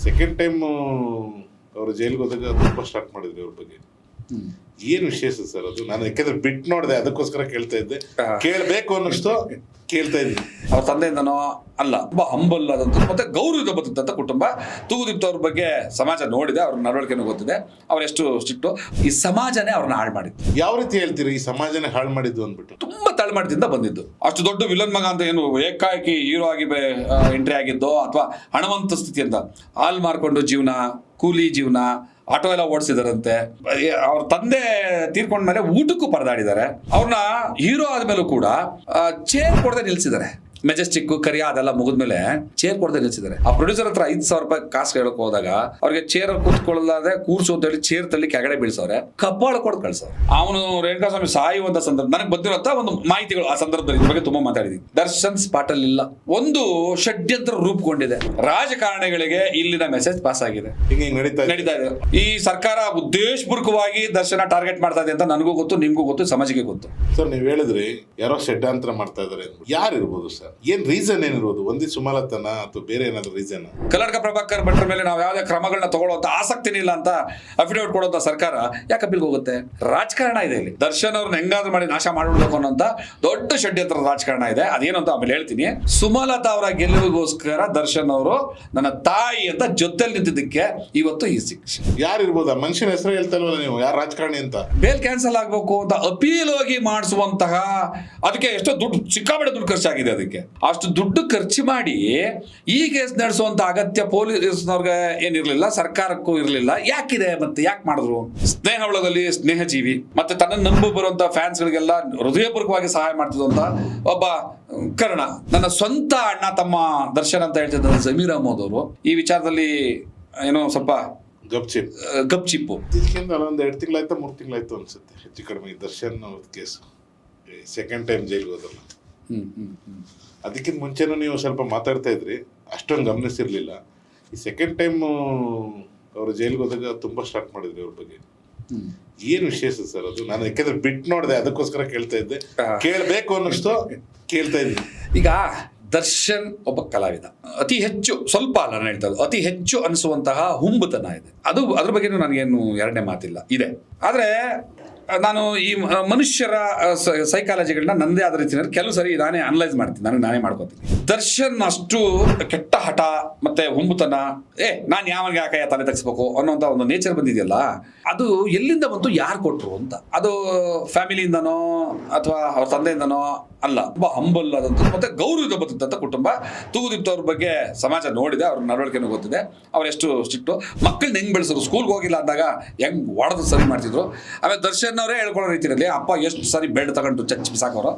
Second time ಅವರು ಜೈಲಿಗೆ ಹೋದಾಗ ತುಂಬ ಸ್ಟಾರ್ಟ್ ಮಾಡಿದ್ರಿ ಅವ್ರ ಬಗ್ಗೆ. ಏನ್ ವಿಶೇಷ ಸರ್ ಅದು? ನಾನು ಯಾಕೆಂದ್ರೆ ಬಿಟ್ಟು ನೋಡಿದೆ, ಅದಕ್ಕೋಸ್ಕರ ಕೇಳ್ತಾ ಇದ್ದೆ. ಕೇಳಬೇಕು ಅನ್ನಿಸ್ತು, ಕೇಳ್ತಾ ಇದ್ದೀನಿ. ಅವ್ರ ತಂದೆಯಿಂದನೋ ಅಲ್ಲ, ತುಂಬಾ ಹಂಬಲ್ ಆದಂತ ಮತ್ತೆ ಗೌರವದ ಬದುಕಂತ ಕುಟುಂಬ. ತೂಗುದೀಪ್ತ ಅವ್ರ ಬಗ್ಗೆ ಸಮಾಜ ನೋಡಿದೆ, ಅವ್ರ ನಡವಳಿಕೆನೂ ಗೊತ್ತಿದೆ, ಅವ್ರೆಷ್ಟು ಸ್ಟ್ರಿಕ್ಟು. ಈ ಸಮಾಜನೇ ಅವ್ರನ್ನ ಹಾಳು ಮಾಡಿದ್ದು. ಯಾವ ರೀತಿ ಹೇಳ್ತೀರಿ ಈ ಸಮಾಜನೇ ಹಾಳು ಮಾಡಿದ್ದು ಅಂದ್ಬಿಟ್ಟು? ತುಂಬಾ ತಳಮಟ್ಟದಿಂದ ಬಂದಿದ್ದು. ಅಷ್ಟು ದೊಡ್ಡ ವಿಲನ್ ಮಗ ಅಂತ ಏನು ಏಕಾಏಕಿ ಹೀರೋ ಆಗಿ ಎಂಟ್ರಿ ಆಗಿದ್ದೋ, ಅಥವಾ ಹಣವಂತ ಸ್ಥಿತಿಯಿಂದ ಹಾಳು ಮಾರ್ಕೊಂಡು ಜೀವನ, ಕೂಲಿ ಜೀವನ, ಆಟೋ ಎಲ್ಲ ಓಡಿಸಿದಾರಂತೆ. ಅವ್ರ ತಂದೆ ತೀರ್ಕೊಂಡ್ಮೇಲೆ ಊಟಕ್ಕೂ ಪರದಾಡಿದ್ದಾರೆ. ಅವ್ರನ್ನ ಹೀರೋ ಆದ್ಮೇಲೂ ಕೂಡ ಚೇರ್ ಕೊಡದೆ ನಿಲ್ಸಿದ್ದಾರೆ. ಮೆಜೆಸ್ಟಿಕ್ ಕರಿಯ ಅದೆಲ್ಲ ಮುಗಿದ್ಮೇಲೆ ಚೇರ್ ಕೊಡದೆ ನಿಲ್ಸಿದ್ದಾರೆ. ಆ ಪ್ರೊಡ್ಯೂಸರ್ ಹತ್ರ 5,000 ರೂಪಾಯಿ ಕಾಸು ಹೇಳಕ್ ಹೋದಾಗ ಅವ್ರಿಗೆ ಚೇರ್ ಕೂತ್ಕೊಳ್ಳದೆ ಕೂರ್ಸು ಅಂತ ಹೇಳಿ ಚೇರ್ ತಳ್ಳಿ ಕೆಳಗಡೆ ಬೀಳ್ಸವ್ರೆ, ಕಪಾಳ ಕೊಡ್ ಕಳ್ಸವ್ರೆ. ಅವನು ರೇಣುಕಾಸ್ವಾಮಿ ಸಾಯುವಂತ ಸಂದರ್ಭ ನನಗೆ ಬಂದಿರುವಂತ ಒಂದು ಮಾಹಿತಿಗಳು ಆ ಸಂದರ್ಭದಲ್ಲಿ ಇದ್ರ ಬಗ್ಗೆ ತುಂಬಾ ಮಾತಾಡಿದೀನಿ. ದರ್ಶನ್ ಸ್ಪಾಟ್ ಅಲ್ಲಿ ಇಲ್ಲ. ಒಂದು ಷಡ್ಯಂತ್ರ ರೂಪುಗೊಂಡಿದೆ. ರಾಜಕಾರಣಿಗಳಿಗೆ ಇಲ್ಲಿನ ಮೆಸೇಜ್ ಪಾಸ್ ಆಗಿದೆ. ನಡೀತಾ ಇದೆ. ಈ ಸರ್ಕಾರ ಉದ್ದೇಶಪೂರ್ವಕವಾಗಿ ದರ್ಶನ ಟಾರ್ಗೆಟ್ ಮಾಡ್ತಾ ಇದೆ ಅಂತ ನನಗೂ ಗೊತ್ತು, ನಿಮ್ಗೂ ಗೊತ್ತು, ಸಮಾಜಕ್ಕೆ ಗೊತ್ತು. ಸರ್ ನೀವು ಹೇಳಿದ್ರಿ ಯಾರೋ ಷಡ್ಯಂತ್ರ ಮಾಡ್ತಾ ಇದಾರೆ. ಯಾರು ಇರ್ಬೋದು ಸರ್? ಏನ್ ರೀಸನ್ ಏನಿರ್ಬೋದು? ಒಂದೇ ಸುಮಲತನ ಅಥವಾ ಬೇರೆ ಏನಾದ್ರು ರೀಸನ್? ಕಲ್ಲಡ್ಕ ಪ್ರಭಾಕರ್ ಭಟ್ರ ಮೇಲೆ ನಾವು ಯಾವುದೇ ಕ್ರಮಗಳನ್ನ ತಗೊಳ್ಳುವಂತ ಆಸಕ್ತಿನೇ ಇಲ್ಲ ಅಂತ ಅಫಿಡೇವಿಟ್ ಕೊಡುವಂತ ಸರ್ಕಾರ ಯಾಕೆ ಅಪೀಲ್ಗೆ ಹೋಗುತ್ತೆ? ರಾಜಕಾರಣ ಇದೆ ಇಲ್ಲಿ. ದರ್ಶನ್ ಅವ್ರನ್ನ ಹೆಂಗಾದ್ರೂ ಮಾಡಿ ನಾಶ ಮಾಡಿಬಿಡ್ಬೇಕು ಅನ್ನೋಂತ ದೊಡ್ಡ ಷಡ್ಯಂತ್ರ ರಾಜಕಾರಣ ಇದೆ. ಅದೇನು ಅಂತ ಆಮೇಲೆ ಹೇಳ್ತೀನಿ. ಸುಮಲತಾ ಅವರ ಗೆಲುವಿಗೋಸ್ಕರ ದರ್ಶನ್ ಅವರು ನನ್ನ ತಾಯಿ ಅಂತ ಜೊತೆಲಿ ನಿಂತಿದ್ದಕ್ಕೆ ಇವತ್ತು ಈ ಶಿಕ್ಷೆ. ಯಾರು ಇರ್ಬೋದು? ಆ ಮನುಷ್ಯನ ಹೆಸರು ಹೇಳ್ತಾ ಇಲ್ವಲ್ಲ ನೀವು, ಯಾರು ರಾಜಕಾರಣಿ ಅಂತ? ಬೇಲ್ ಕ್ಯಾನ್ಸಲ್ ಆಗ್ಬೇಕು ಅಂತ ಅಪೀಲ್ ಹೋಗಿ ಮಾಡಿಸುವಂತಹ, ಅದಕ್ಕೆ ಎಷ್ಟೋ ದುಡ್ಡು, ಸಿಕ್ಕಾಪಟ್ಟೆ ದುಡ್ಡು ಖರ್ಚಾಗಿದೆ. ಅದಕ್ಕೆ ಅಷ್ಟು ದುಡ್ಡು ಖರ್ಚು ಮಾಡಿ ಈ ಕೇಸ್ ನಡೆಸುವಂತ ಅಗತ್ಯ ಪೊಲೀಸ್ನವ್ರಿಗೆ ಏನಿರ್ಲಿಲ್ಲ, ಸರ್ಕಾರಕ್ಕೂ ಇರಲಿಲ್ಲ. ಯಾಕಿದೆ? ಮತ್ತೆ ಯಾಕೆ ಮಾಡಿದ್ರು? ಸ್ನೇಹ ಒಳಗಲ್ಲಿ ಸ್ನೇಹಜೀವಿ, ಮತ್ತೆ ತನ್ನ ನಂಬು ಬರುವಂತ ಫ್ಯಾನ್ಸ್ ಗಳಿಗೆಲ್ಲ ಹೃದಯಪೂರ್ವಕವಾಗಿ ಸಹಾಯ ಮಾಡ್ತಿದ್ದಂತ ಒಬ್ಬ ಕರ್ಣ, ನನ್ನ ಸ್ವಂತ ಅಣ್ಣ ತಮ್ಮ ದರ್ಶನ್ ಅಂತ ಹೇಳ್ತಿದ್ದ ಜಮೀರ್ ಅಹಮದ್ ಅವರು ಈ ವಿಚಾರದಲ್ಲಿ ಏನೋ ಸ್ವಲ್ಪ ಗಪ್ಚಿಪ್ಪು. ಒಂದು 2 ತಿಂಗಳಾಯ್ತು, 3 ತಿಂಗಳಾಯ್ತು ಅನ್ಸುತ್ತೆ ಹೆಚ್ಚು ಕಡಿಮೆ ದರ್ಶನ್ ಕೇಸ್ ಸೆಕೆಂಡ್ ಟೈಮ್ ಜೈಲ್ಗೆ ಹೋದಲ್ಲ. ಅದಕ್ಕಿಂತ ಮುಂಚೆನೂ ನೀವು ಸ್ವಲ್ಪ ಮಾತಾಡ್ತಾ ಇದ್ರಿ, ಅಷ್ಟೊಂದು ಗಮನಿಸಿರ್ಲಿಲ್ಲ. ಈ ಸೆಕೆಂಡ್ ಟೈಮ್ ಅವರು ಜೈಲ್ಗೆ ಹೋದಾಗ ತುಂಬಾ ಸ್ಟಾರ್ಟ್ ಮಾಡಿದ್ರಿ ಅವ್ರ ಬಗ್ಗೆ. ಏನ್ ವಿಶೇಷ ಸರ್ ಅದು? ನಾನು ಯಾಕೆಂದ್ರೆ ಬಿಟ್ಟು ನೋಡಿದೆ, ಅದಕ್ಕೋಸ್ಕರ ಕೇಳ್ತಾ ಇದ್ದೆ. ಕೇಳಬೇಕು ಅನ್ನಿಸ್ತು, ಕೇಳ್ತಾ ಇದ್ದೀನಿ. ಈಗ ದರ್ಶನ್ ಒಬ್ಬ ಕಲಾವಿದ. ಅತಿ ಹೆಚ್ಚು, ಸ್ವಲ್ಪ ಅಲ್ಲ ನಾನು ಹೇಳ್ತಾ ಇರೋದು, ಅತಿ ಹೆಚ್ಚು ಅನಿಸುವಂತಹ ಹುಂಬತನ ಇದೆ. ಅದ್ರ ಬಗ್ಗೆನೂ ನನಗೇನು ಎರಡನೇ ಮಾತಿಲ್ಲ, ಇದೆ. ಆದ್ರೆ ನಾನು ಈ ಮನುಷ್ಯರ ಸೈಕಾಲಜಿಗಳನ್ನ ನನ್ನದೇ ಆದ ರೀತಿಯಲ್ಲಿ ಕೆಲವು ಸರಿ ನಾನೇ ಅನಲೈಸ್ ಮಾಡ್ತೀನಿ, ನಾನೇ ಮಾಡ್ಕೋತೀನಿ. ದರ್ಶನ್ ಅಷ್ಟು ಕೆಟ್ಟ ಹಠ ಮತ್ತೆ ಹುಂಬತನ, ನಾನು ಯಾವಾಗ ಯಾಕೆ ತಲೆ ತಗ್ಸ್ಬೇಕು ಅನ್ನೋಂಥ ಒಂದು ನೇಚರ್ ಬಂದಿದೆಯಲ್ಲ, ಅದು ಎಲ್ಲಿಂದ ಬಂತು, ಯಾರು ಕೊಟ್ರು ಅಂತ. ಅದು ಫ್ಯಾಮಿಲಿಯಿಂದನೋ ಅಥವಾ ಅವ್ರ ತಂದೆಯಿಂದನೋ ಅಲ್ಲ. ತುಂಬಾ ಹಂಬಲ್ ಆದಂತ ಮತ್ತೆ ಗೌರವದ ಬದುಕಂತ ಕುಟುಂಬ. ತೂಗುದೀಪ್ತ ಅವ್ರ ಬಗ್ಗೆ ಸಮಾಜ ನೋಡಿದೆ, ಅವ್ರ ನಡವಳಿಕೆನೂ ಗೊತ್ತಿದೆ, ಅವ್ರೆಷ್ಟು ಸ್ಟ್ರಿಕ್ಟು. ಮಕ್ಕಳನ್ನ ಹೆಂಗ್ ಬೆಳೆಸಿದ್ರು, ಸ್ಕೂಲ್ಗೆ ಹೋಗಿಲ್ಲ ಅಂದಾಗ ಹೆಂಗ್ ಹೊಡೆದು ಸರಿ ಮಾಡ್ತಿದ್ರು. ಆಮೇಲೆ ದರ್ಶನ್ ಅವರೇ ಹೇಳ್ಕೊಳ್ಳೋ ರೀತಿಯಲ್ಲಿ ಅಪ್ಪ ಎಷ್ಟು ಸರಿ ಬೆಡ್ ತಗೊಂಡು ಚಚ್ಚಿ ಬಿಸಾಕೋರು.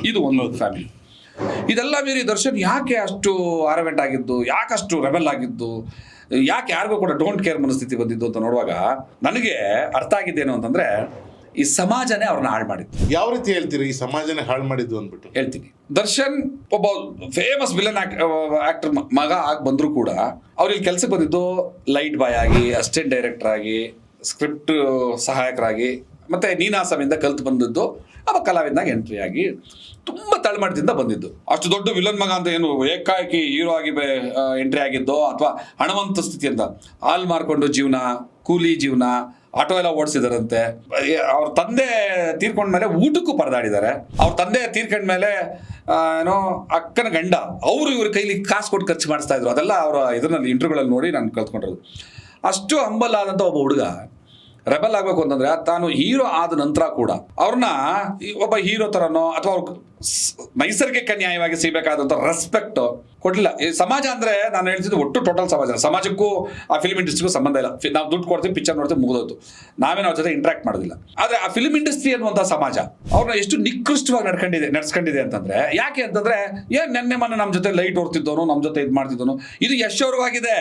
ಇದು ಒಂದು ಫ್ಯಾಮಿಲಿ. ಇದೆಲ್ಲ ಮೀರಿ ದರ್ಶನ್ ಯಾಕೆ ಅಷ್ಟು ಆರವೆಂಟ್ ಆಗಿದ್ದು, ಯಾಕಷ್ಟು ರೆಬೆಲ್ ಆಗಿದ್ದು, ಯಾಕೆ ಯಾರಿಗೂ ಕೂಡ ಡೋಂಟ್ ಕೇರ್ ಮನಸ್ಥಿತಿ ಬಂದಿದ್ದು ಅಂತ ನೋಡುವಾಗ ನನಗೆ ಅರ್ಥ ಆಗಿದ್ದೇನು ಅಂತಂದ್ರೆ, ಈ ಸಮಾಜನೇ ಅವ್ರನ್ನ ಹಾಳು ಮಾಡಿದ್ದು. ಯಾವ ರೀತಿ ಹೇಳ್ತೀರಿ ಈ ಸಮಾಜನೇ ಹಾಳು ಮಾಡಿದ್ದು ಅಂದ್ಬಿಟ್ಟು? ಹೇಳ್ತೀನಿ. ದರ್ಶನ್ ಒಬ್ಬ ಫೇಮಸ್ ವಿಲನ್ ಆಕ್ಟರ್ ಮಗ ಆಗಿ ಬಂದ್ರು ಕೂಡ ಅವ್ರಿಗೆ ಕೆಲ್ಸಕ್ಕೆ ಬಂದಿದ್ದು ಲೈಟ್ ಬಾಯ್ ಆಗಿ, ಅಸಿಸ್ಟೆಂಟ್ ಡೈರೆಕ್ಟರ್ ಆಗಿ, ಸ್ಕ್ರಿಪ್ಟ್ ಸಹಾಯಕರಾಗಿ, ಮತ್ತೆ ನೀನಾಸಮಿಂದ ಕಲ್ತು ಬಂದಿದ್ದು ಅವ ಕಲಾವಿದನಾಗಿ ಎಂಟ್ರಿ ಆಗಿ ತುಂಬಾ ತಳಮಟ್ಟದಿಂದ ಬಂದಿದ್ದು. ಅಷ್ಟು ದೊಡ್ಡ ವಿಲನ್ ಮಗ ಅಂತ ಏನು ಏಕಾಏಕಿ ಹೀರೋ ಆಗಿ ಎಂಟ್ರಿ ಆಗಿದ್ದೋ, ಅಥವಾ ಹಣವಂತ ಸ್ಥಿತಿಯಿಂದ ಹಾಳು ಮಾರ್ಕೊಂಡು ಜೀವನ, ಕೂಲಿ ಜೀವನ, ಆಟೋ ಎಲ್ಲ ಓಡಿಸಿದಾರಂತೆ. ಅವ್ರ ತಂದೆ ತೀರ್ಕೊಂಡ್ಮೇಲೆ ಊಟಕ್ಕೂ ಪರದಾಡಿದ್ದಾರೆ. ಅವ್ರ ತಂದೆ ತೀರ್ಕೊಂಡ್ಮೇಲೆ ಏನೋ ಅಕ್ಕನ ಗಂಡ ಅವರು ಇವ್ರ ಕೈಲಿ ಕಾಸು ಕೊಟ್ಟು ಖರ್ಚು ಮಾಡಿಸ್ತಾ ಇದ್ರು. ಅದೆಲ್ಲ ಅವರ ಇದರಲ್ಲಿ ಇಂಟರ್ವ್ಯೂಗಳಲ್ಲಿ ನೋಡಿ ನಾನು ಕಲ್ತ್ಕೊಂಡಿರೋದು. ಅಷ್ಟು ಹಂಬಲ್ ಆದಂಥ ಒಬ್ಬ ಹುಡುಗ ರೆಬಲ್ ಆಗಬೇಕು ಅಂತಂದ್ರೆ, ತಾನು ಹೀರೋ ಆದ ನಂತರ ಕೂಡ ಅವ್ರನ್ನ ಒಬ್ಬ ಹೀರೋ ತರನೋ ಅಥವಾ ಅವ್ರ ನೈಸರ್ಗಿಕ ನ್ಯಾಯವಾಗಿ ಸಿಗಬೇಕಾದಂಥ ರೆಸ್ಪೆಕ್ಟ್ ಕೊಡಲಿಲ್ಲ. ಈ ಸಮಾಜ ಅಂದ್ರೆ ನಾನು ಹೇಳ್ತಿದ್ದು ಒಟ್ಟು ಟೋಟಲ್ ಸಮಾಜ. ಸಮಾಜಕ್ಕೂ ಆ ಫಿಲ್ಮ್ ಇಂಡಸ್ಟ್ರಿಗೂ ಸಂಬಂಧ ಇಲ್ಲ. ನಾವು ದುಡ್ಡು ಕೊಡ್ತೀವಿ, ಪಿಕ್ಚರ್ ನೋಡ್ತೀವಿ, ಮುಗಿದೋಯ್ತು. ನಾವೇನು ಅವ್ರ ಜೊತೆ ಇಂಟ್ರಾಕ್ಟ್ ಮಾಡೋದಿಲ್ಲ. ಆದ್ರೆ ಆ ಫಿಲ್ಮ್ ಇಂಡಸ್ಟ್ರಿ ಅನ್ನುವಂಥ ಸಮಾಜ ಅವ್ರನ್ನ ಎಷ್ಟು ನಿಕೃಷ್ಟವಾಗಿ ನಡ್ಸ್ಕೊಂಡಿದೆ ಅಂತಂದ್ರೆ, ಯಾಕೆ ಅಂತಂದ್ರೆ ನೆನ್ನೆ ಮೊನ್ನೆ ನಮ್ಮ ಜೊತೆ ಲೈಟ್ ಹೊರ್ತಿದ್ದವನು, ನಮ್ಮ ಜೊತೆ ಇದು ಮಾಡ್ತಿದ್ದವನು, ಇದು ಯಶೋರ್ವಾಗಿದೆ.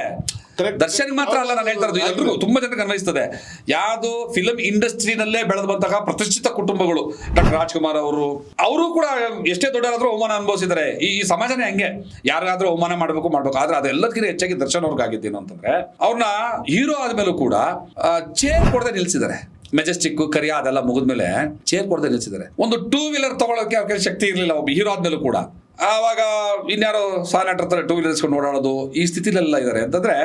ದರ್ಶನ್ ಮಾತ್ರ ಅಲ್ಲ ನಾನು ಹೇಳ್ತಾ ಇರೋದು, ಎಲ್ರಿಗೂ ತುಂಬಾ ಜನಕ್ಕೆ ಅನ್ವಯಿಸ್ತದೆ. ಯಾವುದು ಫಿಲಂ ಇಂಡಸ್ಟ್ರಿನಲ್ಲೇ ಬೆಳೆದು ಬಂತಹ ಪ್ರತಿಷ್ಠಿತ ಕುಟುಂಬಗಳು, ಡಾಕ್ಟರ್ ರಾಜ್ಕುಮಾರ್ ಅವರು ಕೂಡ ಎಷ್ಟೇ ದೊಡ್ಡರಾದ್ರೂ ಅವಮಾನ ಅನುಭವಿಸಿದ್ದಾರೆ. ಈ ಸಮಾಜನೇ ಹಂಗೆ, ಯಾರಾದ್ರೂ ಅವಮಾನ ಮಾಡಬೇಕು. ಆದ್ರೆ ಅದೆಲ್ಲದಕ್ಕಿಂತ ಹೆಚ್ಚಾಗಿ ದರ್ಶನ್ ಅವ್ರಿಗಾಗಿದ್ದೇನು ಅಂತಂದ್ರೆ, ಅವ್ರನ್ನ ಹೀರೋ ಆದ್ಮೇಲೂ ಕೂಡ ಚೇರ್ ಕೊಡದೆ ನಿಲ್ಸಿದ್ದಾರೆ. ಮೆಜೆಸ್ಟಿಕ್ ಕರಿಯ ಅದೆಲ್ಲ ಮುಗಿದ್ಮೇಲೆ ಚೇರ್ ಕೊಡದೆ ನಿಲ್ಸಿದ್ದಾರೆ. ಒಂದು 2 ವೀಲರ್ ತಗೊಳ್ಳೋಕೆ ಅವ್ರ ಶಕ್ತಿ ಇರಲಿಲ್ಲ ಒಬ್ಬ ಹೀರೋ ಆದ್ಮೇಲೂ ಕೂಡ. ಆವಾಗ ಇನ್ಯಾರೋ ಸಾನಟರ್ ತರ 2 ವೀಲರ್ಸ್ ಓಡಾಡೋದು ಈ ಸ್ಥಿತಿಲೆಲ್ಲ ಇದ್ದಾರೆ ಅಂತಂದ್ರೆ,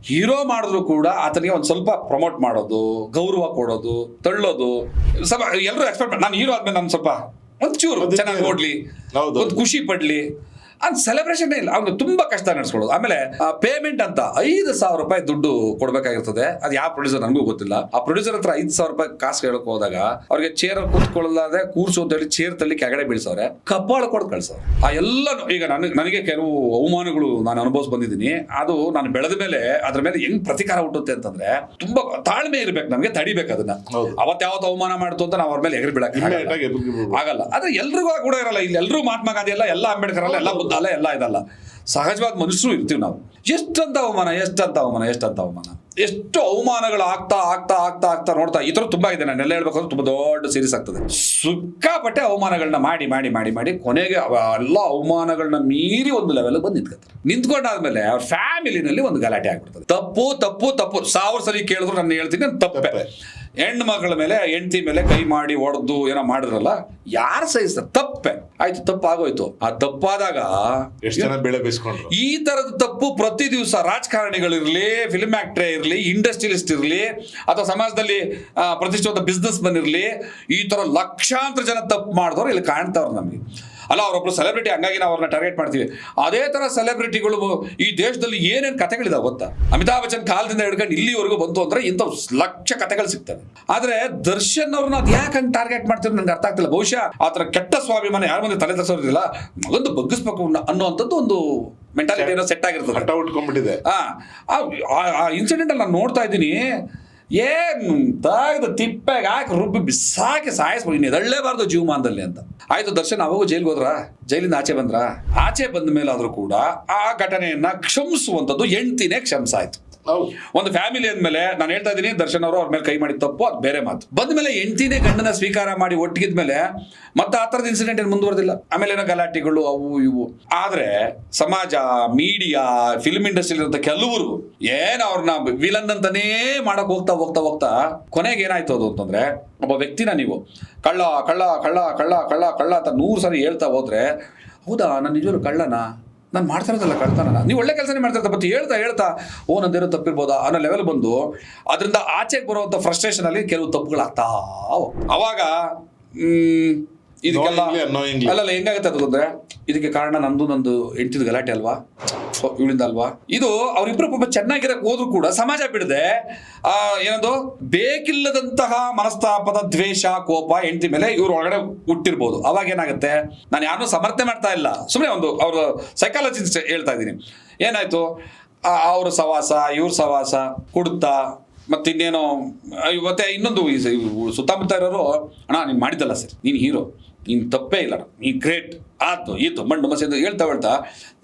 ಹೀರೋ ಮಾಡಿದ್ರು ಕೂಡ ಆತನಿಗೆ ಒಂದು ಸ್ವಲ್ಪ ಪ್ರಮೋಟ್ ಮಾಡೋದು, ಗೌರವ ಕೊಡೋದು, ತಳ್ಳೋದು, ಸ್ವಲ್ಪ ಎಲ್ಲರೂ ಎಕ್ಸ್ಪೆಕ್ಟ್ ನಾನು ಹೀರೋ ಆದ್ಮೇಲೆ ನಾನು ಸ್ವಲ್ಪ ಒಂಚೂರು ಚೆನ್ನಾಗಿ ನೋಡ್ಲಿ, ಒಂದು ಖುಷಿ ಪಡ್ಲಿ, ಅದು ಸೆಲೆಬ್ರೇಷನ್ ಇಲ್ಲ. ಅವ್ನು ತುಂಬಾ ಕಷ್ಟ ನಡೆಸ್ಕೊಳ್ಳೋದು. ಆಮೇಲೆ ಪೇಮೆಂಟ್ ಅಂತ 5,000 ರೂಪಾಯಿ ದುಡ್ಡು ಕೊಡ್ಬೇಕಾಗಿರ್ತದೆ. ಅದು ಯಾವ ಪ್ರೊಡ್ಯೂಸರ್ ನನಗೂ ಗೊತ್ತಿಲ್ಲ. ಆ ಪ್ರೊಡ್ಯೂಸರ್ ಹತ್ರ 5,000 ರೂಪಾಯಿ ಕಾಸು ಹೇಳಕ್ ಹೋದಾಗ ಅವ್ರಿಗೆ ಚೇರ್ ಕೂತ್ಕೊಳ್ಳದೆ ಕೂರ್ಸು ಅಂತ ಹೇಳಿ ಚೇರ್ ತಳ್ಳಿ ಕೆಳಗಡೆ ಬೀಳ್ಸವ್ರೆ, ಕಪಾಳ ಕೊಡ್ ಕಳ್ಸವ್ರೆ. ಆ ಎಲ್ಲ ಈಗ ನನಗೆ ಕೆಲವು ಅವಮಾನಗಳು ನಾನು ಅನುಭವಿಸ್ ಬಂದಿದ್ದೀನಿ. ಅದು ನಾನು ಬೆಳೆದ ಮೇಲೆ ಅದ್ರ ಮೇಲೆ ಹೆಂಗ್ ಪ್ರತಿಕಾರ ಹುಟ್ಟುತ್ತೆ ಅಂತಂದ್ರೆ ತುಂಬಾ ತಾಳ್ಮೆ ಇರ್ಬೇಕು, ನಮ್ಗೆ ತಡಿಬೇಕು ಅದನ್ನ. ಅವತ್ತು ಅವಮಾನ ಮಾಡ್ತು ಅಂತ ನಾವು ಅವ್ರ ಮೇಲೆ ಎಗರಿ ಬಿಡಕ್ ಆಗಲ್ಲ. ಆದ್ರೆ ಎಲ್ರಿಗೂ ಕೂಡ ಇರಲ್ಲ. ಇಲ್ಲಿ ಎಲ್ಲರೂ ಮಹಾತ್ಮ ಗಾಂಧಿ ಅಲ್ಲ, ಎಲ್ಲ ಅಂಬೇಡ್ಕರ್ ಅಲ್ಲ, ಎಲ್ಲ ಅಲ್ಲ, ಎಲ್ಲ ಇದಲ್ಲ. ಸಹಜವಾದ ಮನುಷ್ಯರು ಇರ್ತೀವಿ ನಾವು. ಎಷ್ಟಂತ ಅವಮಾನ, ಎಷ್ಟು ಅವಮಾನಗಳು ಆಗ್ತಾ ನೋಡ್ತಾ ಈ ತರ ತುಂಬಾ ಇದೆ. ನಾನು ಎಲ್ಲ ಹೇಳ್ಬೇಕಂದ್ರೆ ತುಂಬಾ ದೊಡ್ಡ ಸೀರೀಸ್ ಆಗ್ತದೆ. ಸಿಕ್ಕಾಪಟ್ಟೆ ಅವಮಾನಗಳನ್ನ ಮಾಡಿ ಕೊನೆಗೆ ಎಲ್ಲ ಅವಮಾನಗಳನ್ನ ಮೀರಿ ಒಂದು ಲೆವೆಲ್ ಬಂದು ನಿಂತ್ಕೊಂಡಾದ್ಮೇಲೆ ಅವ್ರ ಫ್ಯಾಮಿಲಿನಲ್ಲಿ ಒಂದು ಗಲಾಟೆ ಆಗ್ಬಿಡ್ತದೆ. ತಪ್ಪು 1000 ಸರಿ ಕೇಳಿದ್ರು ನಾನು ಹೇಳ್ತೀನಿ ತಪ್ಪೆ. ಹೆಣ್ಣು ಮಕ್ಕಳ ಮೇಲೆ, ಹೆಂಡತಿ ಮೇಲೆ ಕೈ ಮಾಡಿ ಹೊಡೆದು ಏನೋ ಮಾಡಿದ್ರಲ್ಲ, ಯಾರು ಸಹಿಸ್ತಾರೆ? ತಪ್ಪೆ ಆಯ್ತು, ತಪ್ಪಾಗೋಯ್ತು. ಆ ತಪ್ಪಾದಾಗ ಎಷ್ಟು ಜನ ಬೆಳೆ ಬೀಸ್ಕೊಂಡ್ರು. ಈ ತರದ ತಪ್ಪು ಪ್ರತಿ ದಿವಸ ರಾಜಕಾರಣಿಗಳಿರ್ಲಿ, ಫಿಲ್ಮ್ ಆಕ್ಟರ್ ಇರ್ಲಿ, ಇಂಡಸ್ಟ್ರಿಯಲಿಸ್ಟ್ ಇರ್ಲಿ, ಅಥವಾ ಸಮಾಜದಲ್ಲಿ ಪ್ರತಿಷ್ಠಿತ ಬಿಸ್ನೆಸ್ ಮನ್ ಇರ್ಲಿ, ಈ ತರ ಲಕ್ಷಾಂತರ ಜನ ತಪ್ಪು ಮಾಡಿದವ್ರು ಇಲ್ಲಿ ಕಾಣ್ತಾವ್ರು ನಮಗೆ. ಅಲ್ಲ, ಅವರೊಬ್ರು ಸೆಲೆಬ್ರಿಟಿ, ಹಂಗಾಗಿ ನಾವು ಅವ್ರನ್ನ ಟಾರ್ಗೆಟ್ ಮಾಡ್ತೀವಿ. ಅದೇ ತರ ಸೆಲೆಬ್ರಿಟಿಗಳು ಈ ದೇಶದಲ್ಲಿ ಏನೇನು ಕಥೆಗಳಿದಾವೆ ಗೊತ್ತಾ? ಅಮಿತಾಬ್ ಬಚ್ಚನ್ ಕಾಲದಿಂದ ಹಿಡ್ಕೊಂಡು ಇಲ್ಲಿವರೆಗೂ ಬಂತು ಅಂದ್ರೆ ಇಂಥ ಲಕ್ಷ ಕಥೆಗಳು ಸಿಗ್ತವೆ. ಆದ್ರೆ ದರ್ಶನ್ ಅವ್ರನ್ನ ಅದು ಯಾಕೆ ಹಂಗೆ ಟಾರ್ಗೆಟ್ ಮಾಡ್ತೀವಿ ನನಗೆ ಅರ್ಥ ಆಗ್ತಿಲ್ಲ. ಬಹುಶಃ ಆತರ ಕೆಟ್ಟ ಸ್ವಾಭಿಮಾನ ಯಾರ ಮುಂದೆ ತಲೆ ತರಿಸೋದಿಲ್ಲ, ಮಗಂದು ಬಗ್ಗಿಸ್ಬೇಕು ಅನ್ನುವಂಥದ್ದು ಒಂದು ಮೆಂಟಾಲಿಟಿ ಏನೋ ಸೆಟ್ ಆಗಿರ್ತದೆ, ಉಟ್ಕೊಂಡ್ಬಿಟ್ಟಿದೆ. ಆ ಇನ್ಸಿಡೆಂಟ್ ಅಲ್ಲಿ ನಾನು ನೋಡ್ತಾ ಇದ್ದೀನಿ. ತಿಪ್ಪೆಗೆ ಹಾಕಿ ರುಬ್ಬಿ ಬಿಸಾಕಿ ಸಾಯಿಸ್ಬೋದು, ಎದಳ್ಳೇಬಾರ್ದು ಜೀವಮಾನದಲ್ಲಿ ಅಂತ. ಆಯ್ತು, ದರ್ಶನ್ ಅವಾಗೂ ಜೈಲ್ಗೆ ಹೋದ್ರ, ಜೈಲಿಂದ ಆಚೆ ಬಂದ ಮೇಲಾದ್ರೂ ಕೂಡ ಆ ಘಟನೆಯನ್ನ ಕ್ಷಮಿಸುವಂಥದ್ದು ಹೆಂಡ್ತಿನೇ ಕ್ಷಮಿಸಾಯ್ತು. ಒಂದು ಫ್ಯಾಮಿಲಿ ಅಂದ್ಮೇಲೆ ನಾನು ಹೇಳ್ತಾ ಇದ್ದೀನಿ, ದರ್ಶನ್ ಅವರು ಅವ್ರ ಮೇಲೆ ಕೈ ಮಾಡಿದ ತಪ್ಪು, ಅದು ಬೇರೆ ಮಾತು. ಬಂದ ಮೇಲೆ ಹೆಂಡ್ತಿನೇ ಗಂಡನ ಸ್ವೀಕಾರ ಮಾಡಿ ಒಟ್ಟಿಗಿದ್ಮೇಲೆ ಮತ್ತೆ ಆ ಥರದ ಇನ್ಸಿಡೆಂಟ್ ಏನು ಮುಂದುವರೆದಿಲ್ಲ. ಆಮೇಲೆ ಏನೋ ಗಲಾಟೆಗಳು ಅವು ಇವು. ಆದ್ರೆ ಸಮಾಜ, ಮೀಡಿಯಾ, ಫಿಲ್ಮ್ ಇಂಡಸ್ಟ್ರಿ ಇರುವಂತ ಕೆಲವರು ಏನ್ ಅವ್ರನ್ನ ವಿಲನ್ ಅಂತಾನೇ ಮಾಡಕ್ ಹೋಗ್ತಾ ಕೊನೆಗೆ ಏನಾಯ್ತು ಅದು ಅಂತಂದ್ರೆ, ಒಬ್ಬ ವ್ಯಕ್ತಿನ ನೀವು ಕಳ್ಳ ಅಂತ 100 ಸರಿ ಹೇಳ್ತಾ ಹೋದ್ರೆ, ಹೌದಾ ನಾನು ನಿಜವಾಗ್ಲೂ ಕಳ್ಳನಾ, ನಾನು ಮಾಡ್ತಾ ಇರೋದಲ್ಲ ಕಳ್ತಾನ, ನೀವು ಒಳ್ಳೆ ಕೆಲಸನೇ ಮಾಡ್ತಾ ಇರ್ತಾ, ಮತ್ತೆ ಹೇಳ್ತಾ ಓ ನಂದೇನೋ ತಪ್ಪಿರ್ಬೋದಾ ಅನ್ನೋ ಲೆವೆಲ್ ಬಂದು ಅದರಿಂದ ಆಚೆಗೆ ಬರುವಂತ ಫ್ರಸ್ಟ್ರೇಷನ್ ಅಲ್ಲಿ ಕೆಲವು ತಪ್ಪುಗಳಾಗ್ತಾ ಅವಾಗ ಇದಕ್ಕೆಲ್ಲ ಅಲ್ಲಲ್ಲ ಹೆಂಗಾಗುತ್ತೆ ಅದು ಅಂದ್ರೆ, ಇದಕ್ಕೆ ಕಾರಣ ನಂದು ಹೆಂಡತಿದ ಗಲಾಟೆ ಅಲ್ವಾ, ಇವಳಿಂದ ಅಲ್ವಾ. ಇದು ಅವ್ರಿಬ್ರು ಪಾಪ ಚೆನ್ನಾಗಿರಕ್ ಹೋದ್ರು ಕೂಡ ಸಮಾಜ ಬಿಡದೆ ಏನದು ಬೇಕಿಲ್ಲದಂತಹ ಮನಸ್ತಾಪದ ದ್ವೇಷ, ಕೋಪ ಹೆಂಡತಿ ಮೇಲೆ ಇವ್ರ ಒಳಗಡೆ ಹುಟ್ಟಿರ್ಬೋದು. ಅವಾಗ ಏನಾಗುತ್ತೆ, ನಾನು ಯಾರನ್ನೂ ಸಮರ್ಥನೆ ಮಾಡ್ತಾ ಇಲ್ಲ, ಸುಮ್ಮನೆ ಒಂದು ಅವ್ರ ಸೈಕಾಲಜಿ ಹೇಳ್ತಾ ಇದ್ದೀನಿ. ಏನಾಯ್ತು, ಅವ್ರ ಸವಾಸ, ಇವ್ರ ಸವಾಸ, ಕುಡ್ತಾ, ಮತ್ತೆ ಇನ್ನೇನೋ ಮತ್ತೆ ಇನ್ನೊಂದು ಸುತ್ತಮುತ್ತ ಇರೋರು, ಅಣ್ಣ ನೀನು ಮಾಡಿದ್ದಲ್ಲ ಸರ್, ನೀನು ಹೀರೋ, ನೀನು ತಪ್ಪೇ ಇಲ್ಲ, ನೀನು ಗ್ರೇಟ್, ಆತು ಈತು ಮಣ್ಣು ಮಸಿ ಅಂತ ಹೇಳ್ತಾ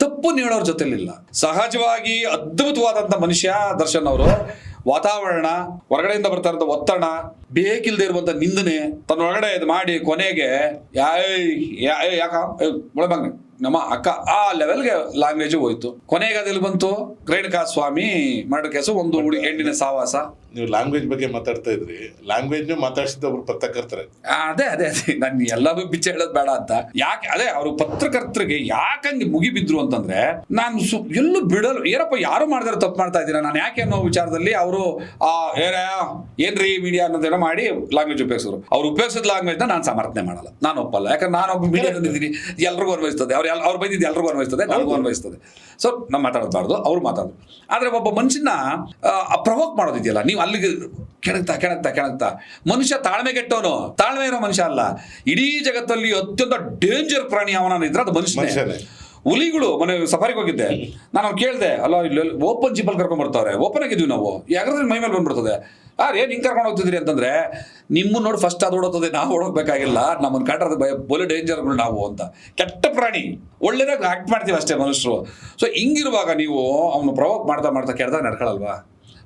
ತಪ್ಪು ಹೇಳೋರ ಜೊತೆಲಿಲ್ಲ. ಸಹಜವಾಗಿ ಅದ್ಭುತವಾದಂಥ ಮನುಷ್ಯ ದರ್ಶನ್ ಅವರು. ವಾತಾವರಣ, ಹೊರಗಡೆಯಿಂದ ಬರ್ತಾ ಇರೋಂಥ ಒತ್ತಡ, ಬೇಕಿಲ್ಲದೆ ಇರುವಂಥ ನಿಂದನೆ ತನ್ನೊಳಗಡೆ ಇದು ಮಾಡಿ ಕೊನೆಗೆ ಯಾಕ ಒಳಬಂಗ ನಮ್ಮ ಅಕ್ಕ ಆ ಲೆವೆಲ್ಗೆ ಲ್ಯಾಂಗ್ವೇಜ್ ಹೋಯ್ತು. ಕೊನೆಗೆ ಅದೆಲ್ಲಿ ಬಂತು, ರೇಣುಕಾ ಸ್ವಾಮಿ ಮರ್ಡರ್ ಕೇಸು, ಒಂದು ಹೆಣ್ಣಿನ ಸಾವಾಸ. ನೀವು ಲ್ಯಾಂಗ್ವೇಜ್ ಬಗ್ಗೆ ಮಾತಾಡ್ತಾ ಇದ್ರಿ, ಲ್ಯಾಂಗ್ವೇಜ್ ಪತ್ರಕರ್ತರೆ ಒಬ್ರು ಪತ್ರಕರ್ತರೆ ಅದೇ ನಾನು ಎಲ್ಲರೂ ಬಿಚ್ಚ ಹೇಳೋದು ಬೇಡ ಅಂತ. ಯಾಕೆ ಅದೇ ಅವರು ಪತ್ರಕರ್ತರಿಗೆ ಯಾಕಂಗೆ ಮುಗಿಬಿದ್ರು ಅಂತಂದ್ರೆ, ನಾನು ಎಲ್ಲೂ ಬಿಡಲು ಏನಪ್ಪ ಯಾರು ಮಾಡಿದ್ರೆ ತಪ್ಪು ಮಾಡ್ತಾ ಇದ್ದೀರಾ, ನಾನು ಯಾಕೆ ಅನ್ನೋ ವಿಚಾರದಲ್ಲಿ ಅವರು ಏನ್ರಿ ಮೀಡಿಯಾ ಅನ್ನೋದೇನೋ ಮಾಡಿ ಲ್ಯಾಂಗ್ವೇಜ್ ಉಪಯೋಗಿಸಿದ್ರು. ಅವ್ರು ಉಪಯೋಗಿಸಿದ ಲ್ಯಾಂಗ್ವೇಜ್ ನಾನು ಸಮರ್ಥನೆ ಮಾಡಲ್ಲ, ನಾನು ಒಪ್ಪಲ್ಲ. ಯಾಕಂದ್ರೆ ನಾನೊಬ್ಬ ಮೀಡಿಯಾ ಬಂದಿದ್ದೀನಿ, ಎಲ್ರಿಗೂ ಅನ್ವಯಿಸ್ತದೆ, ಅವ್ರು ಬೈದಿದ್ದು ಎಲ್ರಿಗೂ ಅನ್ವಯಿಸ್ತದೆ, ನನಗೂ ಅನ್ವಯಿಸ್ತದೆ. ಸೊ ನಾವು ಮಾತಾಡಬಾರ್ದು, ಅವ್ರು ಮಾತಾಡೋದು. ಆದ್ರೆ ಒಬ್ಬ ಮನುಷ್ಯನ ಪ್ರವೋಕ್ ಮಾಡೋದಿದೆಯಲ್ಲ, ನೀವು ಅಲ್ಲಿಗೆ ಕೆಣಕ್ತಾ ಮನುಷ್ಯ ತಾಳ್ಮೆಗೆಟ್ಟವನು, ತಾಳ್ಮೆ ಇರೋ ಮನುಷ್ಯ ಅಲ್ಲ. ಇಡೀ ಜಗತ್ತಲ್ಲಿ ಅತ್ಯಂತ ಡೇಂಜರ್ ಪ್ರಾಣಿ ಅವನ ಇದ್ರೆ ಅದು ಮನುಷ್ಯನೇ. ಹುಲಿಗಳು, ಮನೆ ಸಫಾರಿಗೆ ಹೋಗಿದ್ದೆ, ನಾನು ಕೇಳಿದೆ, ಅಲ್ಲ ಇಲ್ಲಿ ಓಪನ್ ಜಿಪ್ಪಲ್ಲಿ ಕರ್ಕೊಂಡ್ ಬರ್ತಾವ್ರೆ, ಓಪನ್ ಆಗಿದ್ವಿ ನಾವು, ಯಾಕಂದ್ರೆ ಮೈ ಮೇಲೆ ಬಂದ್ಬಿಡ್ತದೆ. ಏನ್ ಹಿಂಗೆ ಕರ್ಕೊಂಡು ಹೋಗ್ತಿದ್ರಿ ಅಂತಂದ್ರೆ, ನಿಮ್ಮ ನೋಡಿ ಫಸ್ಟ್ ಅದು ಓಡೋತದೆ, ನಾವು ಓಡೋಗ್ಬೇಕಾಗಿಲ್ಲ, ನಮ್ಮನ್ನು ಕಾಟದ ಭಯ ಬೋಲೆ ಡೇಂಜರ್ಗಳು ನಾವು ಅಂತ. ಕೆಟ್ಟ ಪ್ರಾಣಿ, ಒಳ್ಳೆದಾಗ ಆಕ್ಟ್ ಮಾಡ್ತೀವಿ ಅಷ್ಟೇ ಮನುಷ್ಯರು. ಸೊ ಹಿಂಗಿರುವಾಗ ನೀವು ಅವನು ಪ್ರವೋಕ್ ಮಾಡ್ತಾ ಕೆಡ್ದಾಗ ನಡ್ಕೊಳಲ್ವಾ?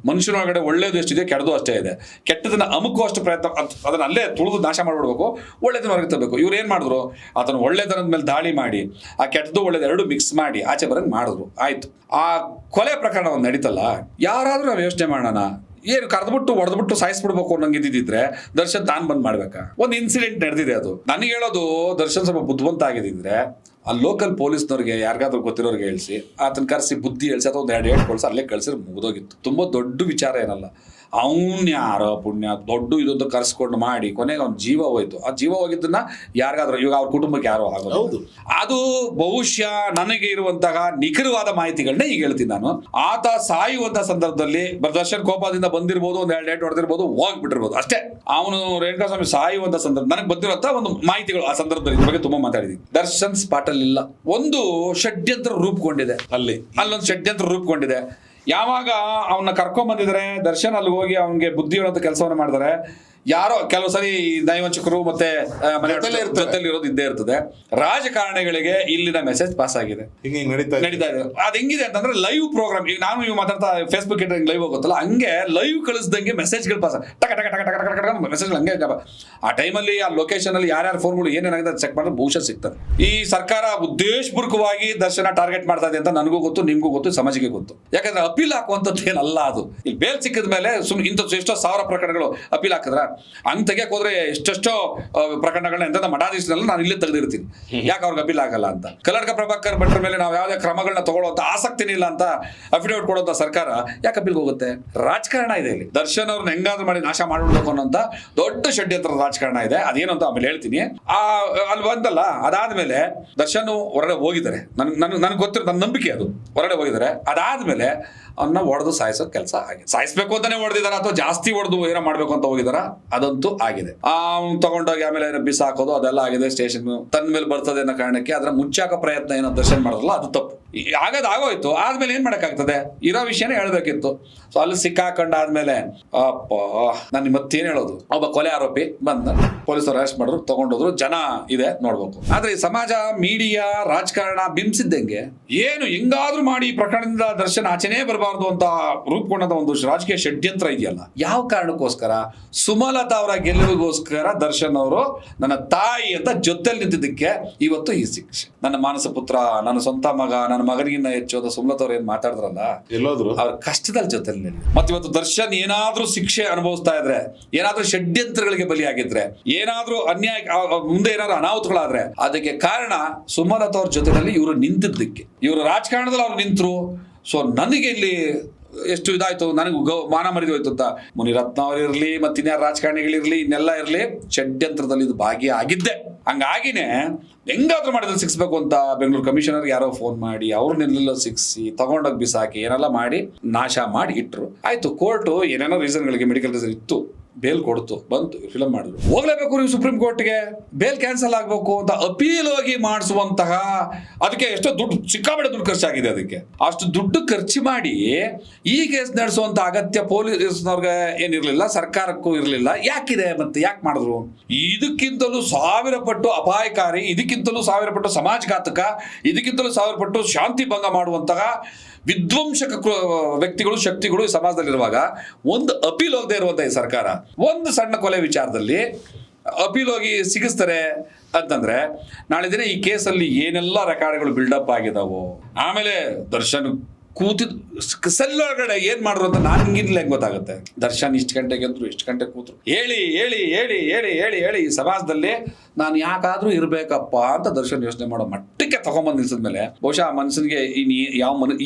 ಮನುಷ್ಯನೊಳಗಡೆ ಒಳ್ಳೇದು ಎಷ್ಟಿದೆ, ಕೆಟ್ಟದು ಅಷ್ಟೇ ಇದೆ. ಕೆಟ್ಟದನ್ನ ಅಮುಕುವಷ್ಟು ಪ್ರಯತ್ನ, ಅದನ್ನ ಅಲ್ಲೇ ತುಳಿದು ನಾಶ ಮಾಡಿಬಿಡ್ಬೇಕು, ಒಳ್ಳೇದನ್ನ ಹೊರಗೆ ತರಬೇಕು. ಇವ್ರು ಏನ್ ಮಾಡಿದ್ರು, ಅದನ್ನ ಒಳ್ಳೆದನದ ಮೇಲೆ ದಾಳಿ ಮಾಡಿ ಆ ಕೆಟ್ಟದ್ದು ಒಳ್ಳೇದು ಎರಡು ಮಿಕ್ಸ್ ಮಾಡಿ ಆಚೆ ಬರಂಗ್ ಮಾಡಿದ್ರು. ಆಯ್ತು, ಆ ಕೊಲೆ ಪ್ರಕರಣ ಒಂದು ನಡೀತಲ್ಲ, ಯಾರಾದ್ರೂ ನಾವು ಯೋಚನೆ ಮಾಡೋಣ, ಏನು ಕರೆದ್ಬಿಟ್ಟು ಹೊಡೆದ್ಬಿಟ್ಟು ಸಾಯಿಸ್ಬಿಡ್ಬೇಕು ಅನ್ನಂಗೆ ಇದ್ದಿದ್ರೆ ದರ್ಶನ್ ತಾನು ಬಂದ್ ಮಾಡ್ಬೇಕಾ? ಒಂದು ಇನ್ಸಿಡೆಂಟ್ ನಡೆದಿದೆ, ಅದು ನನಗೆ ಹೇಳೋದು, ದರ್ಶನ್ ಸ್ವಲ್ಪ ಬುದ್ಧಿವಂತ ಆಗಿದ್ರೆ ಆ ಲೋಕಲ್ ಪೊಲೀಸ್ನವ್ರಿಗೆ ಯಾರಿಗಾದ್ರೂ ಗೊತ್ತಿರೋರಿಗೆ ಹೇಳಿಸಿ ಆತನ ಕರೆಸಿ ಬುದ್ಧಿ ಹೇಳಿಸಿ ಅಥವಾ ಒಂದು 2 ಏಟ್ ಕೊಡ್ಸಿ ಅಲ್ಲೇ ಕಳ್ಸಿದ್ರೆ ಮುಗಿದೋಗಿತ್ತು. ತುಂಬ ದೊಡ್ಡ ವಿಚಾರ ಏನಲ್ಲ. ಅವನ್ ಯಾರೋ ಪುಣ್ಯ ದೊಡ್ಡ ಇದೊಂದು ಕರ್ಸ್ಕೊಂಡು ಮಾಡಿ ಕೊನೆಗೆ ಅವ್ನ ಜೀವ ಹೋಯ್ತು. ಆ ಜೀವ ಹೋಗಿದ್ದನ್ನ ಯಾರಿಗಾದ್ರೂ ಇವಾಗ ಅವ್ರ ಕುಟುಂಬಕ್ಕೆ ಯಾರೋ ಆಗೋದು. ಅದು ಬಹುಶಃ ನನಗೆ ಇರುವಂತಹ ನಿಖರವಾದ ಮಾಹಿತಿಗಳನ್ನ ಈಗ ಹೇಳ್ತೀನಿ ನಾನು. ಆತ ಸಾಯುವಂತ ಸಂದರ್ಭದಲ್ಲಿ ದರ್ಶನ್ ಕೋಪದಿಂದ ಬಂದಿರ್ಬೋದು, ಒಂದು 2 ಏಟ್ ಹೊಡೆದಿರ್ಬೋದು, ಹೋಗ್ಬಿಟ್ಟಿರ್ಬೋದು ಅಷ್ಟೇ. ಅವನು ರೇಣುಕಾಸ್ವಾಮಿ ಸಾಯುವಂತ ಸಂದರ್ಭ ನನಗೆ ಬಂದಿರುವಂತ ಒಂದು ಮಾಹಿತಿಗಳು ಆ ಸಂದರ್ಭದಲ್ಲಿ ಇದ್ರ ಬಗ್ಗೆ ತುಂಬಾ ಮಾತಾಡಿದೀನಿ. ದರ್ಶನ್ ಸ್ಪಾಟ್ ಅಲ್ಲಿ ಇಲ್ಲ, ಒಂದು ಷಡ್ಯಂತ್ರ ರೂಪುಗೊಂಡಿದೆ. ಅಲ್ಲೊಂದು ಷಡ್ಯಂತ್ರ ರೂಪುಗೊಂಡಿದೆ. ಯಾವಾಗ ಅವನ್ನ ಕರ್ಕೊಂಡ್ ಬಂದಿದ್ದಾರೆ, ದರ್ಶನ್ ಅಲ್ಲಿ ಹೋಗಿ ಅವನಿಗೆ ಬುದ್ಧಿ ಹೇಳೋಂಥ ಕೆಲಸವನ್ನ ಮಾಡಿದ್ದಾರೆ. ಯಾರೋ ಕೆಲವು ಸರಿ ನೈವಂಚಕರು ಮತ್ತೆ ಜೊತೆಲಿ ಇರೋದು ಇದ್ದೇ ಇರ್ತದೆ. ರಾಜಕಾರಣಿಗಳಿಗೆ ಇಲ್ಲಿನ ಮೆಸೇಜ್ ಪಾಸ್ ಆಗಿದೆ, ನಡೀತಾ ಇದೆ. ಅದ್ ಹೆಂಗಿದೆ ಅಂತಂದ್ರೆ ಲೈವ್ ಪ್ರೋಗ್ರಾಮ್. ಈಗ ನಾನು ಇವ್ ಮಾತಾಡ್ತಾ ಫೇಸ್ಬುಕ್ ಲೈವ್ ಹೋಗುತ್ತಲ್ಲ, ಹಂಗೆ ಲೈವ್ ಕಳಿಸ್ದಂಗೆ ಮೆಸೇಜ್ಗಳು ಪಾಸ್ ಟಕ ಟಕ ಟಕ ಟಕ ಟಕ ಮೆಸೇಜ್ ಹಂಗೆ. ಆ ಟೈಮಲ್ಲಿ ಆ ಲೊಕೇಶನ್ ಅಲ್ಲಿ ಯಾರ್ಯಾರ ಫೋನ್ಗಳು ಏನೇನಾಗಿದೆ ಚೆಕ್ ಮಾಡಿದ್ರೆ ಬಹುಶಃ ಸಿಗ್ತದೆ. ಈ ಸರ್ಕಾರ ಉದ್ದೇಶಪೂರ್ವಕವಾಗಿ ದರ್ಶನ ಟಾರ್ಗೆಟ್ ಮಾಡ್ತಾ ಇದೆ ಅಂತ ನನಗೂ ಗೊತ್ತು, ನಿಮ್ಗೂ ಗೊತ್ತು, ಸಮಾಜಕ್ಕೆ ಗೊತ್ತು. ಯಾಕಂದ್ರೆ ಅಪೀಲ್ ಹಾಕುವಂಥದ್ದು ಏನಲ್ಲ ಅದು. ಇಲ್ಲಿ ಬೇಲ್ ಸಿಕ್ಕಿದ ಮೇಲೆ ಸುಮ್ಮನೆ ಇಂಥ ಎಷ್ಟೋ 1000 ಪ್ರಕರಣಗಳು ಅಪೀಲ್ ಹಾಕಿದ್ರ ಹಂಗ್ ತೆಗಿಯಕ್ ಹೋದ್ರೆ ಎಷ್ಟೆಷ್ಟೋ ಪ್ರಕರಣಗಳನ್ನ ಎಂತ ಮಠಾಧೀಶನೆಲ್ಲ ನಾನು ಇಲ್ಲೇ ತೆಗೆದಿರ್ತೀನಿ. ಯಾಕೆ ಅವ್ರಿಗೆ ಅಪೀಲ್ ಆಗಲ್ಲ ಅಂತ. ಕಲ್ಲಡ್ಕ ಪ್ರಭಾಕರ್ ಭಟ್ರ ಮೇಲೆ ನಾವು ಯಾವುದೇ ಕ್ರಮಗಳನ್ನ ತಗೊಳ್ಳುವಂತ ಆಸಕ್ತಿನೇ ಇಲ್ಲ ಅಂತ ಅಫಿಡೇವಿಟ್ ಕೊಡುವಂತ ಸರ್ಕಾರ ಯಾಕೆ ಅಪೀಲ್ಗೆ ಹೋಗುತ್ತೆ? ರಾಜಕಾರಣ ಇದೆ ಇಲ್ಲಿ. ದರ್ಶನ್ ಅವ್ರನ್ನ ಹೆಂಗಾದ್ರೂ ಮಾಡಿ ನಾಶ ಮಾಡ್ಬಿಡ್ಬೇಕು ಅನ್ನೋಂತ ದೊಡ್ಡ ಷಡ್ಯಂತ್ರದ ರಾಜಕಾರಣ ಇದೆ. ಅದೇನು ಅಂತ ಆಮೇಲೆ ಹೇಳ್ತೀನಿ. ಅಲ್ಲಿ ಬಂದಲ್ಲ, ಅದಾದ್ಮೇಲೆ ದರ್ಶನ್ ಹೊರಗಡೆ ಹೋಗಿದ್ದಾರೆ. ನನ್ಗೆ ಗೊತ್ತಿರೋ ನನ್ನ ನಂಬಿಕೆ ಅದು. ಹೊರಗಡೆ ಹೋಗಿದ್ದಾರೆ. ಅದಾದ್ಮೇಲೆ ಅವನ್ನ ಹೊಡೆದು ಸಾಯಿಸೋ ಕೆಲಸ ಆಗಿದೆ. ಸಾಯಿಸ್ಬೇಕು ಅಂತಾನೆ ಹೊಡೆದಿದಾರ ಅಥವಾ ಜಾಸ್ತಿ ಹೊಡೆದು ಏನೋ ಮಾಡ್ಬೇಕು ಅಂತ ಹೋಗಿದಾರ, ಅದಂತೂ ಆಗಿದೆ. ತಗೊಂಡೋಗಿ ಆಮೇಲೆ ಬಿಸಾಕೋದು ಅದೆಲ್ಲ ಆಗಿದೆ. ಸ್ಟೇಷನ್ ತನ್ನ ಮೇಲೆ ಬರ್ತದೆ ಅನ್ನೋ ಕಾರಣಕ್ಕೆ ಅದರ ಮುಚ್ಚಾಕ ಪ್ರಯತ್ನ ಏನೋ ದರ್ಶನ್ ಮಾಡಲ್ಲ, ಅದು ತಪ್ಪು. ಆಗೋಯ್ತು. ಆದ್ಮೇಲೆ ಏನ್ ಮಾಡಕ್ಕಾಗ್ತದೆ? ಇರೋ ವಿಷಯನೇ ಹೇಳ್ಬೇಕಿತ್ತು. ಸೊ ಅಲ್ಲಿ ಸಿಕ್ಕಾಕೊಂಡಾದ್ಮೇಲೆ ಅಪ್ಪ ನಾನು ಮತ್ತೇನ್ ಹೇಳೋದು, ಒಬ್ಬ ಕೊಲೆ ಆರೋಪಿ ಬಂದ, ಪೊಲೀಸರು ಅರೆಸ್ಟ್ ಮಾಡಿದ್ರು, ತಗೊಂಡೋದ್ರು, ಜನ ಇದೆ ನೋಡ್ಬೇಕು. ಆದ್ರೆ ಈ ಸಮಾಜ, ಮೀಡಿಯಾ, ರಾಜಕಾರಣ ಬಿಂಬಿಸಿದ್ದಂಗೆ ಏನು ಹೆಂಗಾದ್ರೂ ಮಾಡಿ ಈ ಪ್ರಕರಣದಿಂದ ದರ್ಶನ್ ಆಚೆನೇ ಬರಬಾರ್ದು ಅಂತ ರೂಪುಗೊಂಡ ಒಂದು ರಾಜಕೀಯ ಷಡ್ಯಂತ್ರ ಇದೆಯಲ್ಲ. ಯಾವ ಕಾರಣಕ್ಕೋಸ್ಕರ? ಸುಮಲತಾ ಅವರ ಗೆಲುವಿಗೋಸ್ಕರ ದರ್ಶನ್ ಅವರು ನನ್ನ ತಾಯಿ ಅಂತ ಜೊತೆಲಿ ನಿಂತಿದ್ದಕ್ಕೆ ಇವತ್ತು ಈ ಶಿಕ್ಷೆ. ನನ್ನ ಮಾನಸ ಪುತ್ರ, ನನ್ನ ಸ್ವಂತ ಮಗ, ನನ್ನ ಮಗನಿಗಿನ್ನ ಹೆಚ್ಚು ಸುಮಲತಾ ಅವ್ರು ಏನ್ ಮಾತಾಡಿದ್ರಲ್ಲ, ಎಲ್ಲೋದ್ರು ಅವ್ರ ಕಷ್ಟದಲ್ಲಿ ಜೊತೆಲಿ. ಮತ್ತೆ ಇವತ್ತು ದರ್ಶನ್ ಏನಾದ್ರೂ ಶಿಕ್ಷೆ ಅನುಭವಿಸ್ತಾ ಇದ್ರೆ, ಏನಾದ್ರೂ ಷಡ್ಯಂತ್ರಗಳಿಗೆ ಬಲಿಯಾಗಿದ್ರೆ, ಏನಾದ್ರೂ ಅನ್ಯಾಯ ಮುಂದೆ ಏನಾದ್ರು ಅನಾಹುತಗಳಾದ್ರೆ ಅದಕ್ಕೆ ಕಾರಣ ಸುಮಲತಾ ಅವ್ರ ಜೊತೆನಲ್ಲಿ ಇವರು ನಿಂತಿದ್ದಕ್ಕೆ. ಇವರು ರಾಜಕಾರಣದಲ್ಲಿ ಅವ್ರು ನಿಂತರು. ಸೊ ನನಗೆ ಇಲ್ಲಿ ಎಷ್ಟು ಇದಾಯ್ತು, ನನಗೆ ಮಾನ ಮರಿದು ಹೋಯ್ತು ಅಂತ. ಮುನಿರತ್ನ ಅವರಿರ್ಲಿ, ಮತ್ತೆ ಇನ್ಯಾರ ರಾಜಕಾರಣಿಗಳಿರ್ಲಿ, ಇನ್ನೆಲ್ಲ ಇರ್ಲಿ, ಷಡ್ಯಂತ್ರದಲ್ಲಿ ಇದು ಭಾಗಿಯಾಗಿದ್ದೆ. ಹಂಗಾಗಿನೇ ಹೆಂಗಾದ್ರೂ ಮಾಡಿದ್ರೆ ಸಿಕ್ಸ್ಬೇಕು ಅಂತ ಬೆಂಗಳೂರು ಕಮಿಷನರ್ ಯಾರೋ ಫೋನ್ ಮಾಡಿ ಅವ್ರನ್ನೆಲ್ಲ ಸಿಕ್ಸಿ ತಗೊಂಡೋಗಿ ಬಿಸಾಕಿ ಏನೆಲ್ಲ ಮಾಡಿ ನಾಶ ಮಾಡಿ ಇಟ್ರು. ಆಯ್ತು, ಕೋರ್ಟು ಏನೇನೋ ರೀಸನ್ಗಳಿಗೆ, ಮೆಡಿಕಲ್ ರೀಸನ್ ಇತ್ತು, ಬೇಲ್ ಕೊಡ್ತು, ಬಂತು, ಫಿಲಮ್ ಮಾಡಿದ್ರು. ಹೋಗ್ಲೇಬೇಕು ನೀವು ಸುಪ್ರೀಂ ಕೋರ್ಟ್ಗೆ, ಬೇಲ್ ಕ್ಯಾನ್ಸಲ್ ಆಗ್ಬೇಕು ಅಂತ ಅಪೀಲ್ ಹೋಗಿ ಮಾಡಿಸುವಂತಹ, ಅದಕ್ಕೆ ಎಷ್ಟೋ ದುಡ್ಡು, ಸಿಕ್ಕಾಪಟ್ಟೆ ದುಡ್ಡು ಖರ್ಚಾಗಿದೆ. ಅದಕ್ಕೆ ಅಷ್ಟು ದುಡ್ಡು ಖರ್ಚು ಮಾಡಿ ಈ ಕೇಸ್ ನಡೆಸುವಂತ ಅಗತ್ಯ ಪೊಲೀಸ್ನವ್ರಿಗೆ ಏನಿರ್ಲಿಲ್ಲ, ಸರ್ಕಾರಕ್ಕೂ ಇರಲಿಲ್ಲ. ಯಾಕಿದೆ? ಮತ್ತೆ ಯಾಕೆ ಮಾಡಿದ್ರು? ಇದಕ್ಕಿಂತಲೂ 1000 ಪಟ್ಟು ಅಪಾಯಕಾರಿ, ಇದಕ್ಕಿಂತಲೂ 1000 ಪಟ್ಟು ಸಮಾಜಘಾತಕ, ಇದಕ್ಕಿಂತಲೂ 1000 ಪಟ್ಟು ಶಾಂತಿ ಭಂಗ ಮಾಡುವಂತಹ ವಿಧ್ವಂಸಕ ವ್ಯಕ್ತಿಗಳು, ಶಕ್ತಿಗಳು ಈ ಸಮಾಜದಲ್ಲಿರುವಾಗ ಒಂದು ಅಪೀಲ್ ಹೋಗದೆ ಇರುವಂತ ಈ ಸರ್ಕಾರ ಒಂದು ಸಣ್ಣ ಕೊಲೆ ವಿಚಾರದಲ್ಲಿ ಅಪೀಲ್ ಹೋಗಿ ಸಿಗಿಸ್ತಾರೆ ಅಂತಂದ್ರೆ, ನಾಳೆ ದಿನ ಈ ಕೇಸಲ್ಲಿ ಏನೆಲ್ಲ ರೆಕಾರ್ಡ್ಗಳು ಬಿಲ್ಡಪ್ ಆಗಿದಾವೋ, ಆಮೇಲೆ ದರ್ಶನ್ ಕೂತಿದ್ ಸೆಲ್ ಒಳಗಡೆ ಏನ್ ಮಾಡಿದ್ರು ಅಂತ ನಾನು ಹಿಂಗಿರ್ಲಿ ಹೆಂಗ್ ಗೊತ್ತಾಗುತ್ತೆ? ದರ್ಶನ್ ಇಷ್ಟು ಗಂಟೆಗೆ ಅಂದ್ರು, ಇಷ್ಟು ಗಂಟೆ ಕೂತ್ರು, ಹೇಳಿ ಹೇಳಿ ಹೇಳಿ ಹೇಳಿ ಹೇಳಿ ಹೇಳಿ ಈ ಸಮಾಜದಲ್ಲಿ ನಾನು ಯಾಕಾದ್ರೂ ಇರ್ಬೇಕಪ್ಪ ಅಂತ ದರ್ಶನ್ ಯೋಚನೆ ಮಾಡೋ ಮಟ್ಟಕ್ಕೆ ತಗೊಂಡ್ಬಂದು ನಿಲ್ಸಿದ್ಮೇಲೆ ಬಹುಶಃ ಆ ಮನುಷ್ಯನಿಗೆ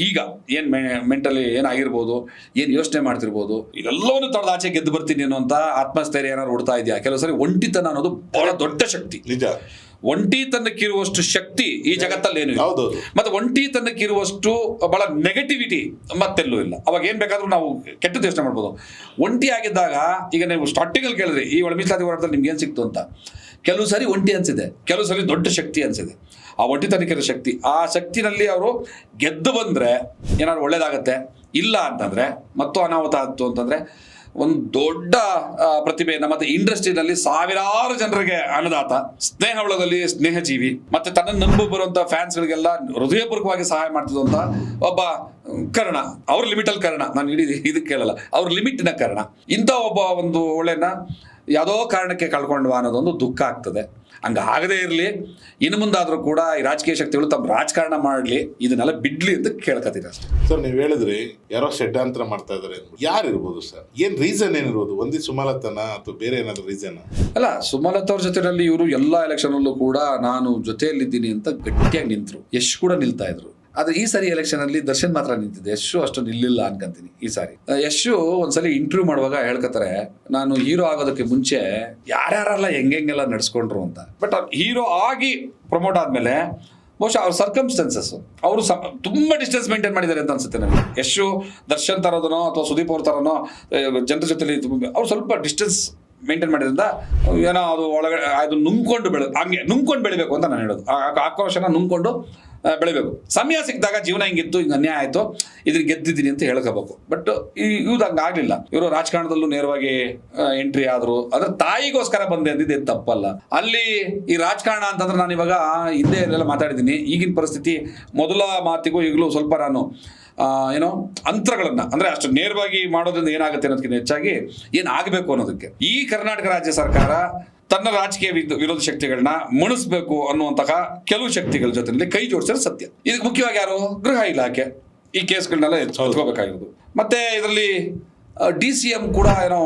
ಈಗ ಏನ್ ಮೆಂಟಲಿ ಏನಾಗಿರ್ಬೋದು, ಏನ್ ಯೋಚನೆ ಮಾಡ್ತಿರ್ಬೋದು, ಇದೆಲ್ಲವನ್ನು ತೊಡೆದು ಆಚೆ ಗೆದ್ದು ಬರ್ತೀನಿ ಅನ್ನುವಂತ ಆತ್ಮಸ್ಥೈರ್ಯ ಏನಾದ್ರು ಹುಡ್ತಾ ಇದೆಯಾ? ಕೆಲವು ಸರಿ ಒಂಟಿತನ ಅನ್ನೋದು ಬಹಳ ದೊಡ್ಡ ಶಕ್ತಿ. ನಿಜ. ಒಂಟಿತನಕ್ಕಿರುವಷ್ಟು ಶಕ್ತಿ ಈ ಜಗತ್ತಲ್ಲಿ ಏನು ಇಲ್ಲ. ಮತ್ತೆ ಒಂಟಿತನಕ್ಕಿರುವಷ್ಟು ಬಹಳ ನೆಗೆಟಿವಿಟಿ ಮತ್ತೆಲ್ಲೂ ಇಲ್ಲ. ಅವಾಗ ಏನ್ ಬೇಕಾದ್ರೂ ನಾವು ಕೆಟ್ಟದ್ದು ಯೋಚನೆ ಮಾಡ್ಬೋದು. ಒಂಟಿ ಆಗಿದ್ದಾಗ, ಈಗ ನೀವು ಸ್ಟಾರ್ಟಿಂಗ್ ಅಲ್ಲಿ ಕೇಳಿದ್ರಿ ಈ ಮೀಸಲಾತಿ ಹೋರಾಟದಲ್ಲಿ ನಿಮ್ಗೆ ಏನ್ ಸಿಕ್ತು ಅಂತ, ಕೆಲವು ಸರಿ ಒಂಟಿ ಅನ್ಸಿದೆ, ಕೆಲವು ಸರಿ ದೊಡ್ಡ ಶಕ್ತಿ ಅನ್ಸಿದೆ. ಆ ಒಂಟಿತನಕ್ಕಿರೋ ಶಕ್ತಿ, ಆ ಶಕ್ತಿನಲ್ಲಿ ಅವರು ಗೆದ್ದು ಬಂದ್ರೆ ಏನಾದ್ರು ಒಳ್ಳೇದಾಗತ್ತೆ. ಇಲ್ಲ ಅಂತಂದ್ರೆ ಮತ್ತು ಅನಾಹುತ ಆಯ್ತು ಅಂತಂದ್ರೆ ಒಂದು ದೊಡ್ಡ ಪ್ರತಿಭೆಯನ್ನ, ಮತ್ತೆ ಇಂಡಸ್ಟ್ರಿನಲ್ಲಿ ಸಾವಿರಾರು ಜನರಿಗೆ ಅನ್ನದಾತ, ಸ್ನೇಹ ಒಳಗಲ್ಲಿ ಸ್ನೇಹಜೀವಿ, ಮತ್ತೆ ತನ್ನ ನಂಬು ಬರುವಂತ ಫ್ಯಾನ್ಸ್ ಗಳಿಗೆಲ್ಲ ಹೃದಯಪೂರ್ವಕವಾಗಿ ಸಹಾಯ ಮಾಡ್ತಿದ್ದಂತ ಒಬ್ಬ ಕರ್ಣ. ಅವ್ರ ಲಿಮಿಟಲ್ಲಿ ಕರ್ಣ, ನಾನು ಇದಕ್ಕೆ ಕೇಳಲ್ಲ, ಅವ್ರ ಲಿಮಿಟ್ನ ಕರ್ಣ. ಇಂಥ ಒಬ್ಬ ಒಂದು ಒಳ್ಳೆನ ಯಾವುದೋ ಕಾರಣಕ್ಕೆ ಕಳ್ಕೊಂಡ್ವಾ ಅನ್ನೋದೊಂದು ದುಃಖ ಆಗ್ತದೆ. ಹಂಗೆ ಆಗದೇ ಇರಲಿ, ಇನ್ನು ಮುಂದಾದರೂ ಕೂಡ ಈ ರಾಜಕೀಯ ಶಕ್ತಿಗಳು ತಮ್ಮ ರಾಜಕಾರಣ ಮಾಡಲಿ, ಇದನ್ನೆಲ್ಲ ಬಿಡ್ಲಿ ಅಂತ ಕೇಳ್ಕೊತೀನಿ ಅಷ್ಟೇ. ಸರ್, ನೀವು ಹೇಳಿದ್ರಿ ಯಾರೋ ಷಡ್ಯಂತ್ರ ಮಾಡ್ತಾ ಇದ್ದಾರೆ. ಯಾರು ಇರ್ಬೋದು ಸರ್? ಏನ್ ರೀಸನ್ ಏನಿರ್ಬೋದು? ಒಂದೇ ಸುಮಲತನ ಅಥವಾ ಬೇರೆ ಏನಾದ್ರು ರೀಸನ್? ಅಲ್ಲ, ಸುಮಲತಾ ಅವ್ರ ಜೊತೆಯಲ್ಲಿ ಇವರು ಎಲ್ಲ ಎಲೆಕ್ಷನ್ ಅಲ್ಲೂ ಕೂಡ ನಾನು ಜೊತೆಯಲ್ಲಿದ್ದೀನಿ ಅಂತ ಗಟ್ಟಿಯಾಗಿ ನಿಂತರು. ಯಶ್ ಕೂಡ ನಿಲ್ತಾ ಇದ್ರು. ಆದ್ರೆ ಈ ಸಾರಿ ಎಲೆಕ್ಷನ್ ಅಲ್ಲಿ ದರ್ಶನ್ ಮಾತ್ರ ನಿಂತಿದ್ದೆ, ಯಶು ಅಷ್ಟು ನಿಲ್ಲಿಲ್ಲ ಅನ್ಕೊಂತೀನಿ ಈ ಸಾರಿ. ಯಶು ಒಂದ್ಸಲಿ ಇಂಟರ್ವ್ಯೂ ಮಾಡುವಾಗ ಹೇಳ್ಕೊತಾರೆ, ನಾನು ಹೀರೋ ಆಗೋದಕ್ಕೆ ಮುಂಚೆ ಯಾರ್ಯಾರೆಲ್ಲ ಹೆಂಗೆಲ್ಲ ನಡ್ಸ್ಕೊಂಡ್ರು ಅಂತ. ಬಟ್ ಹೀರೋ ಆಗಿ ಪ್ರಮೋಟ್ ಆದ್ಮೇಲೆ ಬಹುಶಃ ಅವ್ರ ಸರ್ಕಮ್ಸ್ಟೆನ್ಸಸ್ ಅವರು ತುಂಬಾ ಡಿಸ್ಟೆನ್ಸ್ ಮೇಂಟೈನ್ ಮಾಡಿದ್ದಾರೆ ಅಂತ ಅನ್ಸುತ್ತೆ ನನಗೆ. ಯಶು ದರ್ಶನ್ ತರೋದನೋ ಅಥವಾ ಸುದೀಪ್ ಅವ್ರ ತರೋನೋ ಜನರ ಜೊತೆಲಿ ಅವ್ರು ಸ್ವಲ್ಪ ಡಿಸ್ಟೆನ್ಸ್ ಮೇಂಟೈನ್ ಮಾಡಿದ್ರಿಂದ ಏನೋ ಅದು ಒಳಗಡೆ ಅದು ನುಂಗ್ಕೊಂಡು ಬೆಳಿಬೇಕು ಅಂತ ನಾನು ಹೇಳೋದು. ಆಕ್ರೋಶನ ನುಂಗ್ಕೊಂಡು ಬೆಳಿಬೇಕು. ಸಮಯ ಸಿಕ್ಕಿದಾಗ ಜೀವನ ಹಿಂಗಿತ್ತು, ಹಿಂಗೆ ಅನ್ಯಾಯ ಆಯಿತು, ಇದ್ರಿಗೆ ಗೆದ್ದಿದ್ದೀನಿ ಅಂತ ಹೇಳ್ಕೋಬೇಕು. ಬಟ್ ಇವ್ದು ಹಂಗೆ ಆಗಲಿಲ್ಲ. ಇವರು ರಾಜಕಾರಣದಲ್ಲೂ ನೇರವಾಗಿ ಎಂಟ್ರಿ ಆದರು. ಅದ್ರ ತಾಯಿಗೋಸ್ಕರ ಬಂದೆ ಅಂದಿದ್ದು ಏನು ತಪ್ಪಲ್ಲ. ಅಲ್ಲಿ ಈ ರಾಜಕಾರಣ ಅಂತಂದ್ರೆ ನಾನು ಇವಾಗ ಹಿಂದೆ ಎಲ್ಲ ಮಾತಾಡಿದ್ದೀನಿ. ಈಗಿನ ಪರಿಸ್ಥಿತಿ ಮೊದಲ ಮಾತಿಗೂ ಈಗಲೂ ಸ್ವಲ್ಪ ನಾನು ಏನೋ ಅಂತರಗಳನ್ನು ಅಂದರೆ ಅಷ್ಟು ನೇರವಾಗಿ ಮಾಡೋದ್ರಿಂದ ಏನಾಗುತ್ತೆ ಅನ್ನೋದಕ್ಕಿಂತ ಹೆಚ್ಚಾಗಿ ಏನಾಗಬೇಕು ಅನ್ನೋದಕ್ಕೆ ಈ ಕರ್ನಾಟಕ ರಾಜ್ಯ ಸರ್ಕಾರ ತನ್ನ ರಾಜಕೀಯ ವಿರೋಧ ಶಕ್ತಿಗಳನ್ನ ಮುಣಿಸ್ಬೇಕು ಅನ್ನುವಂತಹ ಕೆಲವು ಶಕ್ತಿಗಳ ಜೊತೆಯಲ್ಲಿ ಕೈ ಜೋಡಿಸಿದ್ರೆ ಸತ್ಯ. ಇದಕ್ಕೆ ಮುಖ್ಯವಾಗಿ ಯಾರು? ಗೃಹ ಇಲಾಖೆ ಈ ಕೇಸ್ಗಳನ್ನೆಲ್ಲ ಎತ್ಕೋಬೇಕಾಗಿರೋದು. ಮತ್ತೆ ಇದರಲ್ಲಿ DCM ಕೂಡ ಏನೋ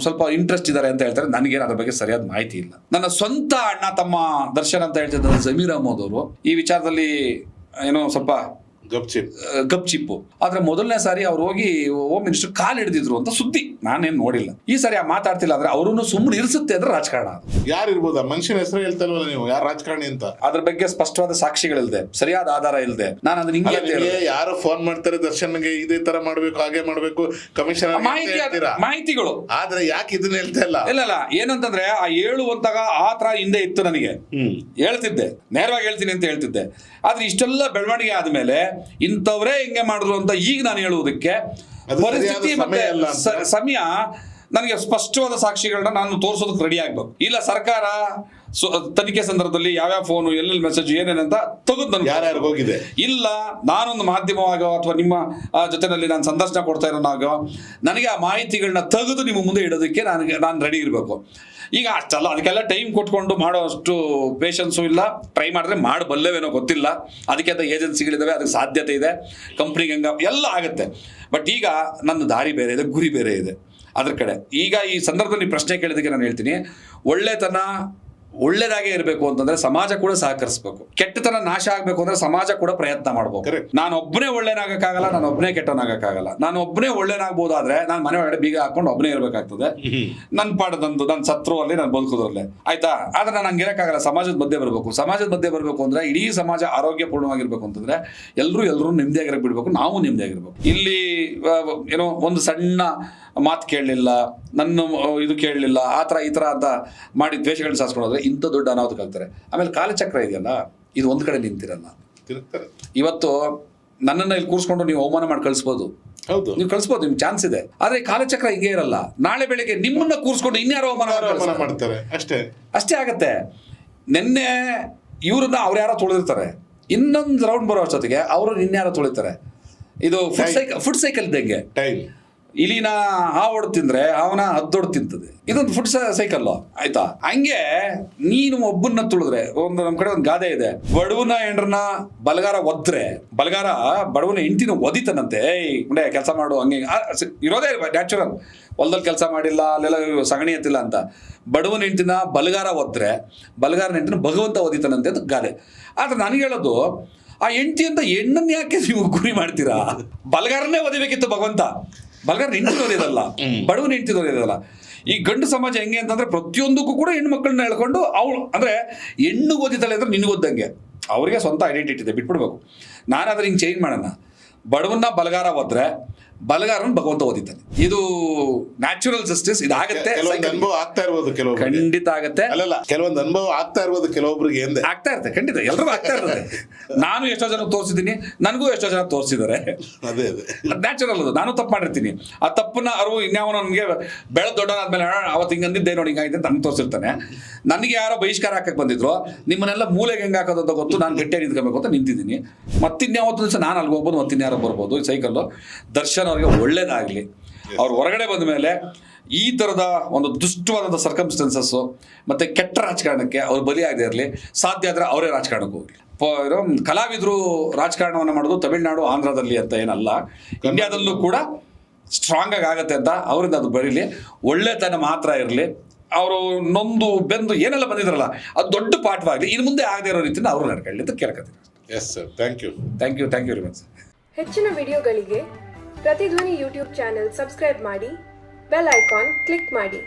ಸ್ವಲ್ಪ ಇಂಟ್ರೆಸ್ಟ್ ಇದ್ದಾರೆ ಅಂತ ಹೇಳ್ತಾರೆ. ನನಗೇನು ಅದ್ರ ಬಗ್ಗೆ ಸರಿಯಾದ ಮಾಹಿತಿ ಇಲ್ಲ. ನನ್ನ ಸ್ವಂತ ಅಣ್ಣ ತಮ್ಮ ದರ್ಶನ್ ಅಂತ ಹೇಳ್ತಿದ್ದ ಜಮೀರ್ ಅಹಮದ್ ಅವರು ಈ ವಿಚಾರದಲ್ಲಿ ಏನೋ ಸ್ವಲ್ಪ ಗಪ್ಚಿಪ್ಪು. ಆದ್ರೆ ಮೊದಲನೇ ಸಾರಿ ಅವ್ರು ಹೋಗಿ ಹೋಮ್ ಮಿನಿಸ್ಟರ್ ಕಾಲ್ ಹಿಡಿದಿದ್ರು ಅಂತ ಸುದ್ದಿ, ನಾನೇನು ನೋಡಿಲ್ಲ. ಈ ಸಾರಿ ಮಾತಾಡ್ತಿಲ್ಲ ಅಂದ್ರೆ ಅವ್ರನ್ನು ಸುಮ್ಮನೆ ಇರಿಸುತ್ತೆ ಅಂದ್ರೆ ರಾಜಕಾರಣ. ಯಾರು ಇರ್ಬೋದು? ಮನುಷ್ಯನ ಹೆಸರು ಹೇಳ್ತಲ್ವಲ್ಲ ನೀವು, ಯಾರು ರಾಜಕಾರಣಿ ಅಂತ? ಅದ್ರ ಬಗ್ಗೆ ಸ್ಪಷ್ಟವಾದ ಸಾಕ್ಷಿಗಳಿಲ್ದೆ, ಸರಿಯಾದ ಆಧಾರ ಇಲ್ಲದೆ ನಾನು ಅದನ್ನ ಹಿಂಗೆ ಯಾರು ಫೋನ್ ಮಾಡ್ತಾರೆ ದರ್ಶನ್ಗೆ ಇದೇ ತರ ಮಾಡ್ಬೇಕು, ಹಾಗೆ ಮಾಡ್ಬೇಕು, ಕಮಿಷನ್ ಮಾಹಿತಿಗಳು. ಆದ್ರೆ ಯಾಕೆ ಇದನ್ನ ಹೇಳ್ತಾ ಇಲ್ಲ? ಇಲ್ಲ ಏನಂತಂದ್ರೆ ಆ ಹೇಳುವಂತಾಗ ಆತರ ಹಿಂದೆ ಇತ್ತು. ನನಗೆ ಹೇಳ್ತಿದ್ದೆ, ನೇರವಾಗಿ ಹೇಳ್ತೀನಿ ಅಂತ ಹೇಳ್ತಿದ್ದೆ. ಆದ್ರೆ ಇಷ್ಟೆಲ್ಲ ಬೆಳವಣಿಗೆ ಆದ್ಮೇಲೆ ಇಂಥವ್ರೇ ಹಿಂಗೆ ಮಾಡಿದ್ರು ಅಂತ ಈಗ ನಾನು ಹೇಳುವುದಕ್ಕೆ ಪರಿಸ್ಥಿತಿ ಮತ್ತೆ ಸಮಯ ನನಗೆ ಸ್ಪಷ್ಟವಾದ ಸಾಕ್ಷಿಗಳನ್ನ ನಾನು ತೋರಿಸೋದಕ್ಕೆ ರೆಡಿ ಆಗ್ಬೇಕು. ಇಲ್ಲ ಸರ್ಕಾರ ತನಿಖೆ ಸಂದರ್ಭದಲ್ಲಿ ಯಾವ್ಯಾವ ಫೋನು ಎಲ್ಲೆಲ್ಲಿ ಮೆಸೇಜ್ ಏನೇನಂತ ತೆಗೆದು ಯಾರ್ಯಾರು ಹೋಗಿದೆ, ಇಲ್ಲ ನಾನೊಂದು ಮಾಧ್ಯಮವಾಗೋ ಅಥವಾ ನಿಮ್ಮ ಜೊತೆನಲ್ಲಿ ನಾನು ಸಂದರ್ಶನ ಕೊಡ್ತಾ ಇರೋನಾಗೋ ನನಗೆ ಆ ಮಾಹಿತಿಗಳನ್ನ ತೆಗೆದು ನಿಮ್ಮ ಮುಂದೆ ಇಡೋದಕ್ಕೆ ನಾನು ರೆಡಿ ಇರಬೇಕು. ಈಗ ಅಷ್ಟಲ್ಲ, ಅದಕ್ಕೆಲ್ಲ ಟೈಮ್ ಕೊಟ್ಕೊಂಡು ಮಾಡೋ ಅಷ್ಟು ಪೇಷನ್ಸು ಇಲ್ಲ. ಟ್ರೈ ಮಾಡಿದ್ರೆ ಮಾಡಬಲ್ಲೇವೇನೋ ಗೊತ್ತಿಲ್ಲ. ಅದಕ್ಕೆ ಅಂತ ಏಜೆನ್ಸಿಗಳಿದ್ದಾವೆ, ಅದಕ್ಕೆ ಸಾಧ್ಯತೆ ಇದೆ, ಕಂಪ್ನಿಗೆ ಹಂಗ ಎಲ್ಲ ಆಗುತ್ತೆ. ಬಟ್ ಈಗ ನನ್ನ ದಾರಿ ಬೇರೆ ಇದೆ, ಗುರಿ ಬೇರೆ ಇದೆ ಅದ್ರ ಕಡೆ. ಈಗ ಈ ಸಂದರ್ಭದಲ್ಲಿ ಪ್ರಶ್ನೆ ಕೇಳಿದಕ್ಕೆ ನಾನು ಹೇಳ್ತೀನಿ, ಒಳ್ಳೆದಾಗೆ ಇರಬೇಕು ಅಂತಂದ್ರೆ ಸಮಾಜ ಕೂಡ ಸಹಕರಿಸಬೇಕು. ಕೆಟ್ಟತನ ನಾಶ ಆಗ್ಬೇಕು ಅಂದ್ರೆ ಸಮಾಜ ಕೂಡ ಪ್ರಯತ್ನ ಮಾಡ್ಬೇಕು. ನಾನು ಒಬ್ಬನೇ ಒಳ್ಳೆನಾಗಕ್ಕಾಗಲ್ಲ, ನಾನು ಒಬ್ಬನೇ ಕೆಟ್ಟವನಾಗಕ್ಕಾಗಲ್ಲ. ನಾನು ಒಬ್ಬನೇ ಒಳ್ಳೆನಾಗ್ಬೋದಾದ್ರೆ ನಾನು ಮನೆ ಒಳಗಡೆ ಬೀಗ ಹಾಕೊಂಡು ಒಬ್ಬನೇ ಇರಬೇಕಾಗ್ತದೆ. ನನ್ನ ಪಾಡದಂದು ನಾನು ಸತ್ರು ಅಲ್ಲಿ ನಾನು ಬದುಕೋದ್ರಲ್ಲೇ ಆಯ್ತಾ. ಆದ್ರೆ ನಾನು ಹಂಗಿರಕ್ಕಾಗಲ್ಲ, ಸಮಾಜದ ಮಧ್ಯೆ ಬರಬೇಕು. ಸಮಾಜದ ಮಧ್ಯೆ ಬರಬೇಕು ಅಂದ್ರೆ ಇಡೀ ಸಮಾಜ ಆರೋಗ್ಯಪೂರ್ಣವಾಗಿರ್ಬೇಕು ಅಂತಂದ್ರೆ ಎಲ್ಲರೂ ನೆಮ್ಮದಿಯಾಗಿರಕ್ ಬಿಡ್ಬೇಕು, ನಾವು ನೆಮ್ಮದಿಯಾಗಿರ್ಬೇಕು. ಇಲ್ಲಿ ಏನೋ ಒಂದು ಸಣ್ಣ ಮಾತು ಕೇಳಲಿಲ್ಲ, ನನ್ನ ಇದು ಕೇಳಲಿಲ್ಲ, ಆ ಥರ ಈ ಥರ ಅಂತ ಮಾಡಿ ದ್ವೇಷಗಳನ್ನ ಸಾರಿಸ್ಕೊಂಡ್ರೆ ಇಂಥ ದೊಡ್ಡ ಅನಾಹುತಕ್ಕಾಗ್ತಾರೆ. ಆಮೇಲೆ ಕಾಲಚಕ್ರ ಇದೆಯಲ್ಲ, ಇದು ಒಂದು ಕಡೆ ನಿಂತಿರಲ್ಲ. ಇವತ್ತು ನನ್ನನ್ನು ಇಲ್ಲಿ ಕೂರಿಸ್ಕೊಂಡು ನೀವು ಅವಮಾನ ಮಾಡಿ ಕಳಿಸ್ಬೋದು, ನೀವು ಕಳಿಸ್ಬೋದು, ನಿಮ್ಗೆ ಚಾನ್ಸ್ ಇದೆ. ಆದ್ರೆ ಕಾಲಚಕ್ರ ಹಿಂಗೆ ಇರಲ್ಲ. ನಾಳೆ ಬೆಳಿಗ್ಗೆ ನಿಮ್ಮನ್ನ ಕೂರಿಸ್ಕೊಂಡು ಇನ್ಯಾರೋ ಅವಮಾನ ಮಾಡ್ತಾರೆ, ಅಷ್ಟೇ ಆಗತ್ತೆ. ನಿನ್ನೆ ಇವ್ರನ್ನ ಅವ್ರು ಯಾರೋ ತೊಳೆದಿರ್ತಾರೆ, ಇನ್ನೊಂದು ರೌಂಡ್ ಬರೋ ಅಷ್ಟೊತ್ತಿಗೆ ಅವರು ಇನ್ಯಾರೋ ತೊಳಿತಾರೆ. ಇದು ಫುಡ್ ಸೈಕಲ್ ಇದ್ದಂಗೆ. ಇಲಿನ ಹಾವೊಡ್ ತಿಂದ್ರೆ ಅವನ ಹದ್ದೊಡ್ ತಿಂತದೆ. ಇದೊಂದು ಫುಡ್ ಸೈಕಲ್ ಆಯ್ತಾ. ಹಂಗೆ ನೀನು ಒಬ್ಬನ್ನ ತುಳಿದ್ರೆ, ನಮ್ಮ ಕಡೆ ಒಂದು ಗಾದೆ ಇದೆ, ಬಡವನ ಹೆಂಡ್ರನ್ನ ಬಲಗಾರ ಒದ್ರೆ ಬಡವನ ಹೆಂಡತಿನ ಒದಿತಾನಂತೆ. ಮುಂದೆ ಕೆಲಸ ಮಾಡು, ಹಂಗೆ ಇರೋದೇ ನ್ಯಾಚುರಲ್. ಹೊಲದಲ್ಲಿ ಕೆಲಸ ಮಾಡಿಲ್ಲ, ಅಲ್ಲೆಲ್ಲ ಸಗಣಿ ಎತ್ತಿಲ್ಲ ಅಂತ ಬಡವನ ಹೆಂಡತಿನ ಬಲಗಾರ ಒದ್ರೆ ಬಲಗಾರನ ಹೆಂಡತಿನ ಭಗವಂತ ಒದಿತಾನಂತೆ ಅಂತ ಗಾದೆ. ಆದ್ರೆ ನನಗೆ ಹೇಳೋದು, ಆ ಹೆಂಡತಿ ಅಂತ ಹೆಣ್ಣನ್ನು ಯಾಕೆ ನೀವು ಗುರಿ ಮಾಡ್ತೀರಾ? ಬಲಗಾರನ್ನೇ ಒದಿಬೇಕಿತ್ತು ಭಗವಂತ. ಬಲಗಾರ ಹೆಂಡತಿದೋರಿದಲ್ಲ, ಬಡವನ ಹೆಂಡತಿದೋರಿದಲ್ಲ. ಈ ಗಂಡು ಸಮಾಜ ಹೆಂಗೆ ಅಂತಂದ್ರೆ ಪ್ರತಿಯೊಂದಕ್ಕೂ ಕೂಡ ಹೆಣ್ಣು ಮಕ್ಕಳನ್ನ ಹೇಳ್ಕೊಂಡು ಅವಳು ಅಂದ್ರೆ ಹೆಣ್ಣು ಓದಿತಾಳೆ ಅಂದ್ರೆ ನಿನಗೆ ಓದ್ದಂಗೆ. ಅವ್ರಿಗೆ ಸ್ವಂತ ಐಡೆಂಟಿಟಿ ಇದೆ, ಬಿಟ್ಬಿಡ್ಬೇಕು. ನಾನಾದ್ರೆ ಹಿಂಗೆ ಚೇಂಜ್ ಮಾಡೋಣ, ಬಡವನ್ನ ಬಲಗಾರ ಹೋದ್ರೆ ಬಲಗಾರನ ಭಗವಂತ ಓದಿತಾನೆ. ಇದು ನ್ಯಾಚುರಲ್ ಜಸ್ಟಿಸ್. ಇದಾಗತ್ತೆ, ಅನುಭವ ಆಗ್ತಾ ಇರ್ಬೋದು ಕೆಲವು, ಖಂಡಿತ ಆಗತ್ತೆ. ಅಲ್ಲ, ಕೆಲವೊಂದು ಅನುಭವ ಆಗ್ತಾ ಇರ್ಬೋದು ಕೆಲವೊಬ್ರಿಗೆ, ಆಗ್ತಾ ಇರುತ್ತೆ, ಖಂಡಿತ ಎಲ್ರಿಗೂ ಆಗ್ತಾ ಇರ್ತದೆ. ನಾನು ಎಷ್ಟೋ ಜನ ತೋರಿಸಿದ್ದೀನಿ, ನನಗೂ ಎಷ್ಟೋ ಜನ ತೋರಿಸಿದ್ದಾರೆ. ಅದೇ ನ್ಯಾಚುರಲ್ ಅದು. ನಾನು ತಪ್ಪು ಮಾಡಿರ್ತೀನಿ, ಆ ತಪ್ಪನ್ನ ಅರಿವು ಇನ್ಯಾವ ನನಗೆ ಬೆಳೆದ ದೊಡ್ಡನಾದ್ಮೇಲೆ ಅವತ್ತು ಹಿಂಗೆ ಅಂದಿದ್ದೆ ನೋಡಿ ಹಿಂಗಾಗಿದೆ ಅಂತ ನನಗೆ ತೋರಿಸಿರ್ತಾನೆ. ನನಗೆ ಯಾರೋ ಬಹಿಷ್ಕಾರ ಹಾಕಕ್ಕೆ ಬಂದಿದ್ರು, ನಿಮ್ಮನ್ನೆಲ್ಲ ಮೂಲೆಗೆ ಹೆಂಗೆ ಹಾಕೋದು ಅಂತ ಗೊತ್ತು, ನಾನು ಗಟ್ಟಿಯಾಗಿ ನಿಂತ್ಕೋಬೇಕು ಅಂತ ನಿಂತಿದ್ದೀನಿ. ಮತ್ತಿನ್ಯಾವತ್ತು ದಿವಸ ನಾನು ಅಲ್ಲಿಗೆ ಹೋಗ್ಬೋದು, ಮತ್ತಿನ್ಯಾರೋ ಬರ್ಬೋದು. ಈ ಸೈಕಲ್ಲು ದರ್ಶನ್ ಅವ್ರಿಗೆ ಒಳ್ಳೇದಾಗಲಿ. ಅವ್ರು ಹೊರಗಡೆ ಬಂದ ಮೇಲೆ ಈ ಥರದ ಒಂದು ದುಷ್ಟವಾದ ಸರ್ಕಮ್ಸ್ಟೆನ್ಸಸ್ಸು ಮತ್ತು ಕೆಟ್ಟ ರಾಜಕಾರಣಕ್ಕೆ ಅವ್ರು ಬಲಿಯಾಗದೇ ಇರಲಿ, ಸಾಧ್ಯ ಆದರೆ ಅವರೇ ರಾಜಕಾರಣಕ್ಕೆ ಹೋಗಲಿ. ಕಲಾವಿದರು ರಾಜಕಾರಣವನ್ನು ಮಾಡೋದು ತಮಿಳುನಾಡು ಆಂಧ್ರದಲ್ಲಿ ಅಂತ ಏನಲ್ಲ, ಇಂಡಿಯಾದಲ್ಲೂ ಕೂಡ ಸ್ಟ್ರಾಂಗ್ ಆಗತ್ತೆ ಅಂತ ಅವರಿಂದ ಅದು ಬರೀಲಿ, ಒಳ್ಳೆತನ ಮಾತ್ರ ಇರಲಿ. ಅವರು ನೊಂದು ಬೆಂದು ಏನೆಲ್ಲ ಬಂದಿದ್ರಲ್ಲ ಅದು ದೊಡ್ಡ ಪಾಠವಾಗಲಿ, ಇನ್ನು ಮುಂದೆ ಆಗದೆ ಇರೋ ರೀತಿಯಿಂದ ಅವರು ನಡ್ಕೊಳ್ಳಿ ಅಂತ ಕೇಳ್ಕೊತೀನಿ. Yes sir, thank you very much. ಹೆಚ್ಚಿನ ವಿಡಿಯೋಗಳಿಗೆ ಪ್ರತಿಧ್ವನಿ ಯೂಟ್ಯೂಬ್ ಚಾನೆಲ್ ಸಬ್ಸ್ಕ್ರೈಬ್ ಮಾಡಿ, ಬೆಲ್ ಐಕಾನ್ ಕ್ಲಿಕ್ ಮಾಡಿ.